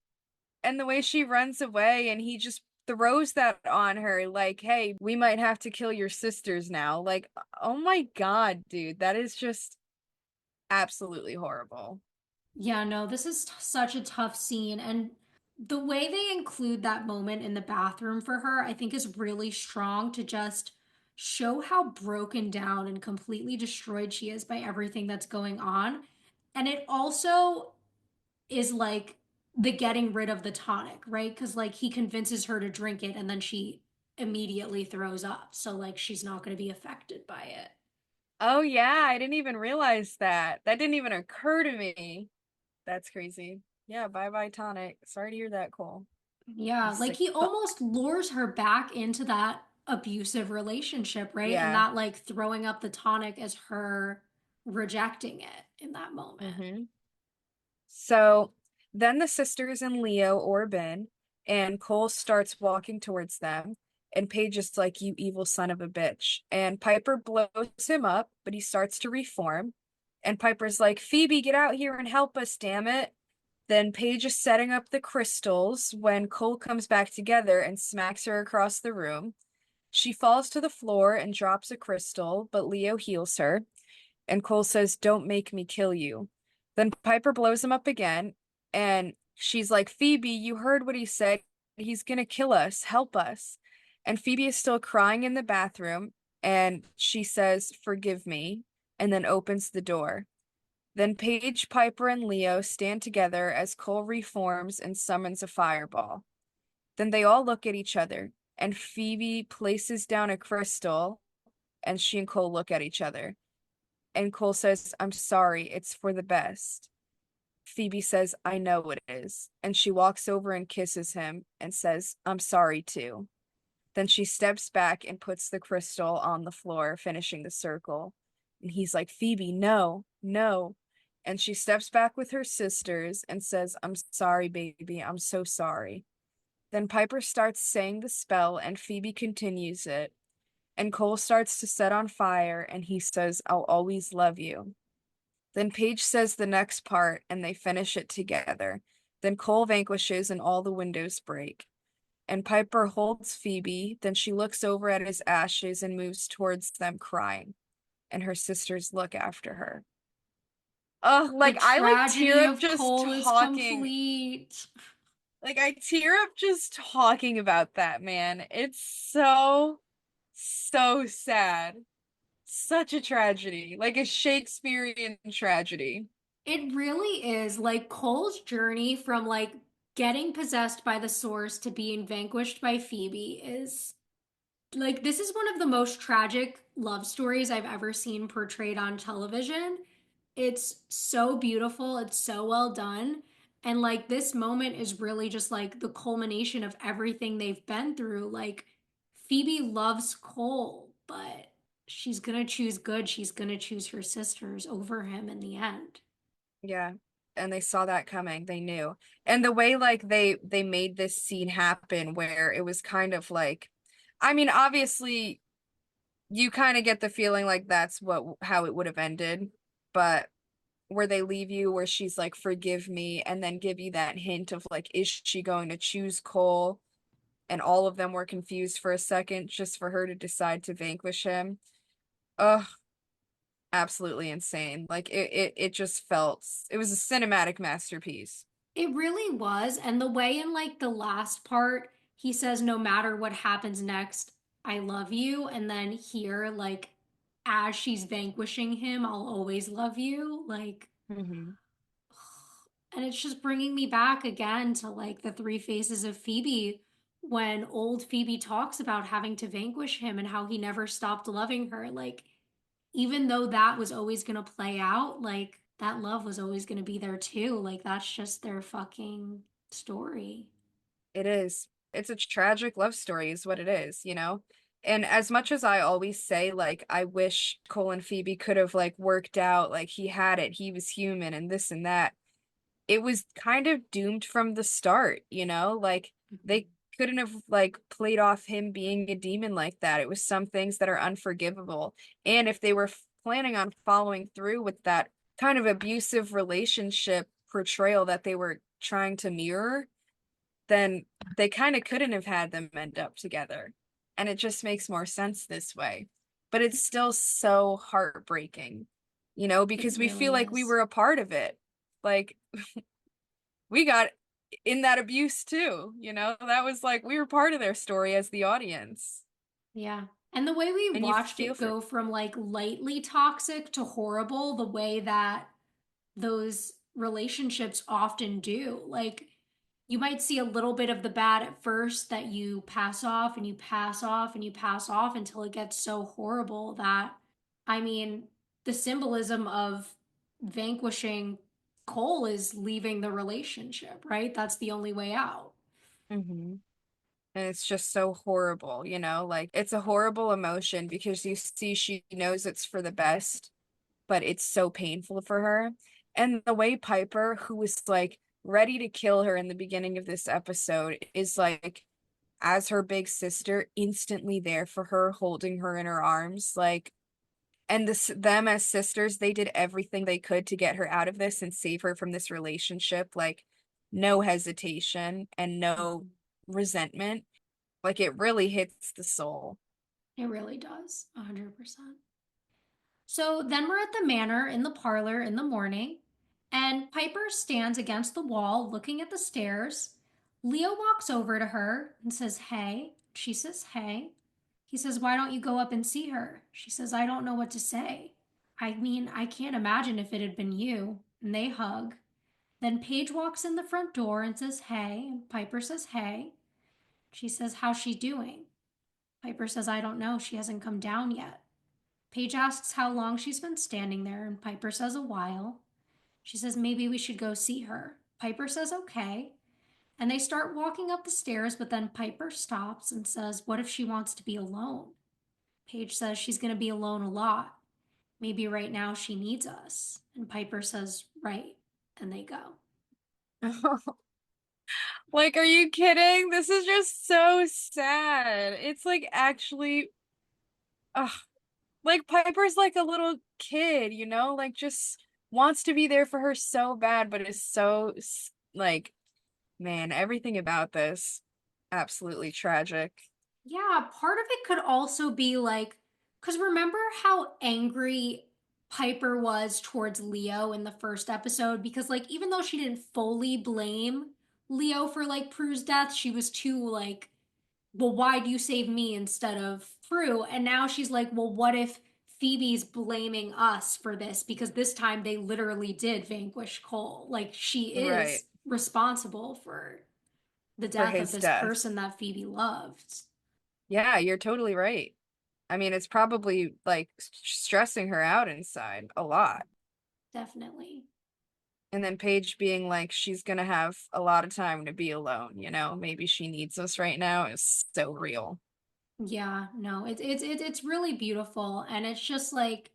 And the way she runs away and he just throws that on her like, hey, we might have to kill your sisters now. Like, oh my God, dude, that is just absolutely horrible. Yeah, no, this is such a tough scene. And the way they include that moment in the bathroom for her, I think is really strong to just show how broken down and completely destroyed she is by everything that's going on. And it also is like the getting rid of the tonic, right? Because like he convinces her to drink it and then she immediately throws up. So like she's not going to be affected by it. Oh yeah, I didn't even realize that. That didn't even occur to me. That's crazy. Yeah, bye bye tonic. Sorry to hear that, Cole. You Yeah, like sick he fuck. almost lures her back into that abusive relationship, right? And Yeah. that like throwing up the tonic as her rejecting it in that moment. Hmm. So then the sisters and Leo orb in, and Cole starts walking towards them. And Paige is like, you evil son of a bitch. And Piper blows him up, but he starts to reform. And Piper's like, Phoebe, get out here and help us, damn it. Then Paige is setting up the crystals when Cole comes back together and smacks her across the room. She falls to the floor and drops a crystal, but Leo heals her. And Cole says, don't make me kill you. Then Piper blows him up again, and she's like, Phoebe, you heard what he said. He's gonna kill us. Help us. And Phoebe is still crying in the bathroom, and she says, forgive me, and then opens the door. Then Paige, Piper, and Leo stand together as Cole reforms and summons a fireball. Then they all look at each other, and Phoebe places down a crystal, and she and Cole look at each other. And Cole says, I'm sorry, it's for the best. Phoebe says, I know it is. And she walks over and kisses him and says, I'm sorry too. Then she steps back and puts the crystal on the floor, finishing the circle. And he's like, Phoebe, no, no. And she steps back with her sisters and says, I'm sorry, baby. I'm so sorry. Then Piper starts saying the spell and Phoebe continues it. And Cole starts to set on fire and he says, I'll always love you. Then Paige says the next part and they finish it together. Then Cole vanquishes and all the windows break. And Piper holds Phoebe, then she looks over at his ashes and moves towards them crying. And her sisters look after her. Oh, The like I like tear tragedy up of just Cole is talking. complete. Like I tear up just talking about that, man. It's so, so sad. Such a tragedy. Like a Shakespearean tragedy. It really is like Cole's journey from like getting possessed by the source to being vanquished by Phoebe is like this is one of the most tragic love stories I've ever seen portrayed on television. It's so beautiful, it's so well done. And like this moment is really just like the culmination of everything they've been through. Like Phoebe loves Cole, but she's gonna choose good. She's gonna choose her sisters over him in the end. Yeah. And they saw that coming. They knew. And the way like they made this scene happen where it was kind of like I mean, obviously you kind of get the feeling like that's what how it would have ended, but where they leave you where she's like forgive me and then give you that hint of like is she going to choose Cole? And all of them were confused for a second just for her to decide to vanquish him. Ugh, absolutely insane. Like it just felt it was a cinematic masterpiece. It really was. And the way in like the last part, he says, no matter what happens next, I love you. And then here, like, as she's vanquishing him, I'll always love you. Like, Hmm. and it's just bringing me back again to like the three faces of Phoebe when old Phoebe talks about having to vanquish him and how he never stopped loving her. Like, even though that was always going to play out, like, that love was always going to be there too. Like, that's just their fucking story. It is. It's a tragic love story, is what it is, you know? And as much as I always say, like, I wish Cole and Phoebe could have, like, worked out, like, he had it, he was human, and this and that, it was kind of doomed from the start, you know? Like, they couldn't have, like, played off him being a demon like that. It was some things that are unforgivable. And if they were planning on following through with that kind of abusive relationship portrayal that they were trying to mirror, then they kind of couldn't have had them end up together. And it just makes more sense this way. But it's still so heartbreaking, It because we feel really like we is. were a part of it. Like we got in that abuse too, That was like we were part of their story as the audience. Yeah. And the way we And you watched feel it for go from like lightly toxic to horrible, the way that those relationships often do. Like, you might see a little bit of the bad at first that you pass off and you pass off and you pass off until it gets so horrible that, I mean, the symbolism of vanquishing Cole is leaving the relationship, right? That's the only way out. Mhm. And it's just so horrible, Like it's a horrible emotion because you see she knows it's for the best, but it's so painful for her. And the way Piper, who was like ready to kill her in the beginning of this episode, is like, as her big sister, instantly there for her, holding her in her arms. Like, and them as sisters, they did everything they could to get her out of this and save her from this relationship. Like, no hesitation and no resentment. Like, it really hits the soul. It really does, 100%. So then we're at the manor in the parlor in the morning, and Piper stands against the wall looking at the stairs. Leo walks over to her and says, "Hey." She says, "Hey." He says, "Why don't you go up and see her?" She says, "I don't know what to say. I mean, I can't imagine if it had been you." And they hug. Then Paige walks in the front door and says, "Hey." And Piper says, "Hey." She says, "How's she doing?" Piper says, "I don't know. She hasn't come down yet." Paige asks how long she's been standing there, and Piper says a while. She says maybe we should go see her. Piper says okay, and they start walking up the stairs, but then Piper stops and says, "What if she wants to be alone?" Paige says she's going to be alone a lot. Maybe right now she needs us. And Piper says, "Right." And they go. Like, are you kidding? This is just so sad. It's like actually, ugh, like Piper's like a little kid, like just wants to be there for her so bad, but is so like, man, everything about this absolutely tragic. Yeah, part of it could also be like, because remember how angry Piper was towards Leo in the first episode? Because, like, even though she didn't fully blame Leo for, like, Prue's death, she was too, like, well, why do you save me instead of Prue? And now she's like, well, what if Phoebe's blaming us for this? Because this time they literally did vanquish Cole. Like, she Right. is responsible for the For death of his this death. person that Phoebe loved. Yeah, you're totally right. I mean, it's probably like stressing her out inside a lot. Definitely. And then Paige being like, she's gonna have a lot of time to be alone, maybe she needs us right now is so real. Yeah, no, it's really beautiful, and it's just like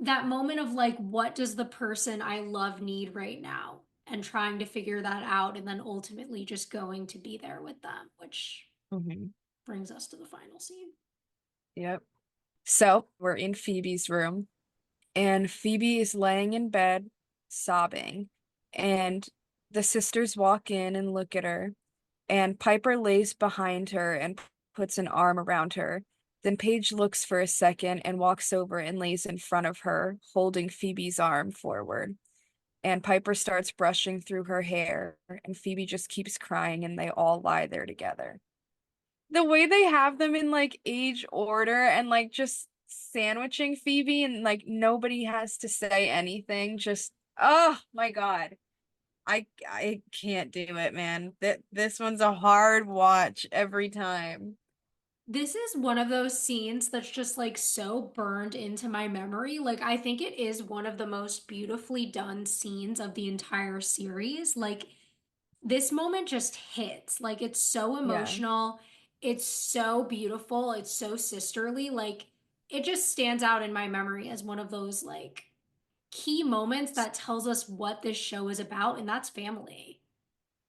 that moment of like, what does the person I love need right now, and trying to figure that out, and then ultimately just going to be there with them, which Hmm. brings us to the final scene. Yep. So we're in Phoebe's room, and Phoebe is laying in bed, sobbing, and the sisters walk in and look at her, and Piper lays behind her and puts an arm around her. Then Paige looks for a second and walks over and lays in front of her, holding Phoebe's arm forward. And Piper starts brushing through her hair, and Phoebe just keeps crying, and they all lie there together. The way they have them in like age order and like just sandwiching Phoebe and like nobody has to say anything, just oh my God. I can't do it, man. This one's a hard watch every time. This is one of those scenes that's just like so burned into my memory. Like, I think it is one of the most beautifully done scenes of the entire series. Like, this moment just hits. Like, it's so Yeah. emotional. It's so beautiful. It's so sisterly. Like, it just stands out in my memory as one of those like key moments that tells us what this show is about, and that's family.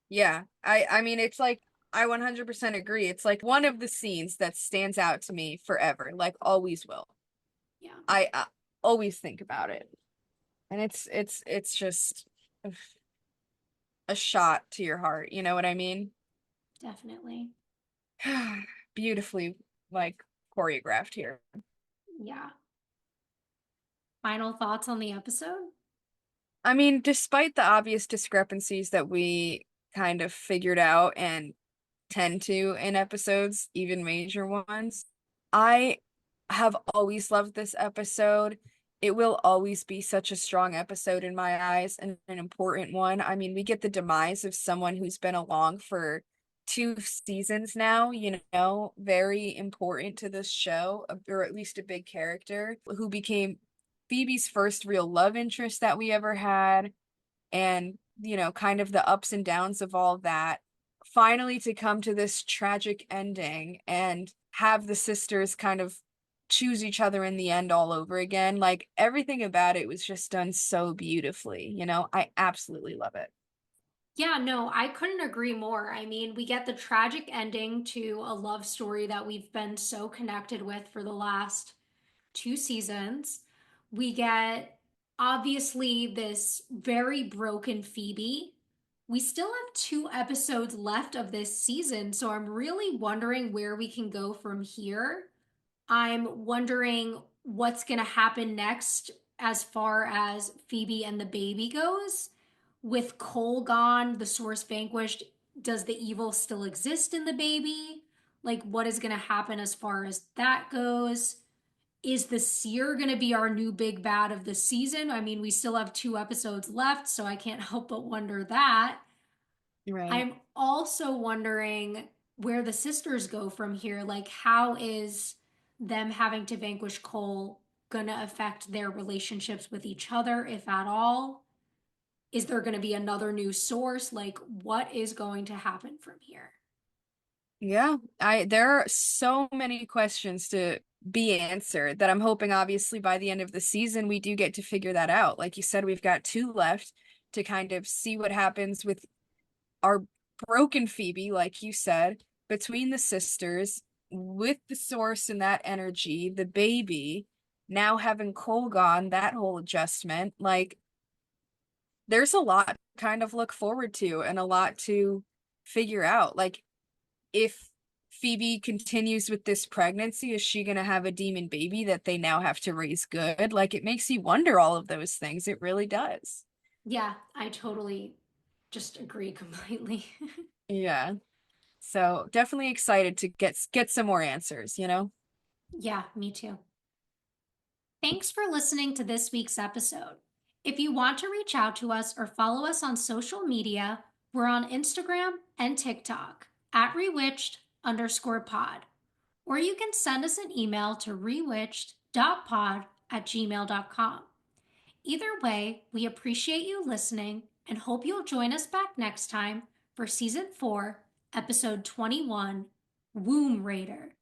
Yeah. I mean it's like I 100% agree. It's like one of the scenes that stands out to me forever, like always will. Yeah. I always think about it. And it's just a shot to your heart, you know what I mean? Definitely. Beautifully like choreographed here. Yeah. Final thoughts on the episode? I mean, despite the obvious discrepancies that we kind of figured out and tend to in episodes, even major ones, I have always loved this episode. It will always be such a strong episode in my eyes and an important one. I mean, we get the demise of someone who's been along for 2 seasons now, very important to this show, or at least a big character who became Phoebe's first real love interest that we ever had, and kind of the ups and downs of all that, finally to come to this tragic ending and have the sisters kind of choose each other in the end all over again. Like everything about it was just done so beautifully. I absolutely love it. Yeah, no, I couldn't agree more. I mean, we get the tragic ending to a love story that we've been so connected with for the last 2 seasons. We get obviously this very broken Phoebe. We still have 2 episodes left of this season, so I'm really wondering where we can go from here. I'm wondering what's going to happen next as far as Phoebe and the baby goes. With Cole gone, the source vanquished, does the evil still exist in the baby? Like, what is going to happen as far as that goes? Is the seer going to be our new big bad of the season? I mean, we still have 2 episodes left, so I can't help but wonder that. Right. I'm also wondering where the sisters go from here. Like, how is them having to vanquish Cole going to affect their relationships with each other, if at all? Is there going to be another new source? Like, what is going to happen from here? Yeah, I there are so many questions to be answered that I'm hoping obviously by the end of the season we do get to figure that out. Like you said, we've got 2 left to kind of see what happens with our broken Phoebe, like you said, between the sisters, with the source and that energy, the baby, now having Cole gone, that whole adjustment. Like, there's a lot to kind of look forward to and a lot to figure out. Like, if Phoebe continues with this pregnancy, is she going to have a demon baby that they now have to raise good? Like, it makes you wonder all of those things. It really does. Yeah, I totally just agree completely. Yeah. So definitely excited to get some more answers. Yeah, me too. Thanks for listening to this week's episode. If you want to reach out to us or follow us on social media, we're on Instagram and TikTok at rewitched_pod. Or you can send us an email to rewitched.pod@gmail.com. Either way, we appreciate you listening and hope you'll join us back next time for season 4, episode 21, Womb Raider.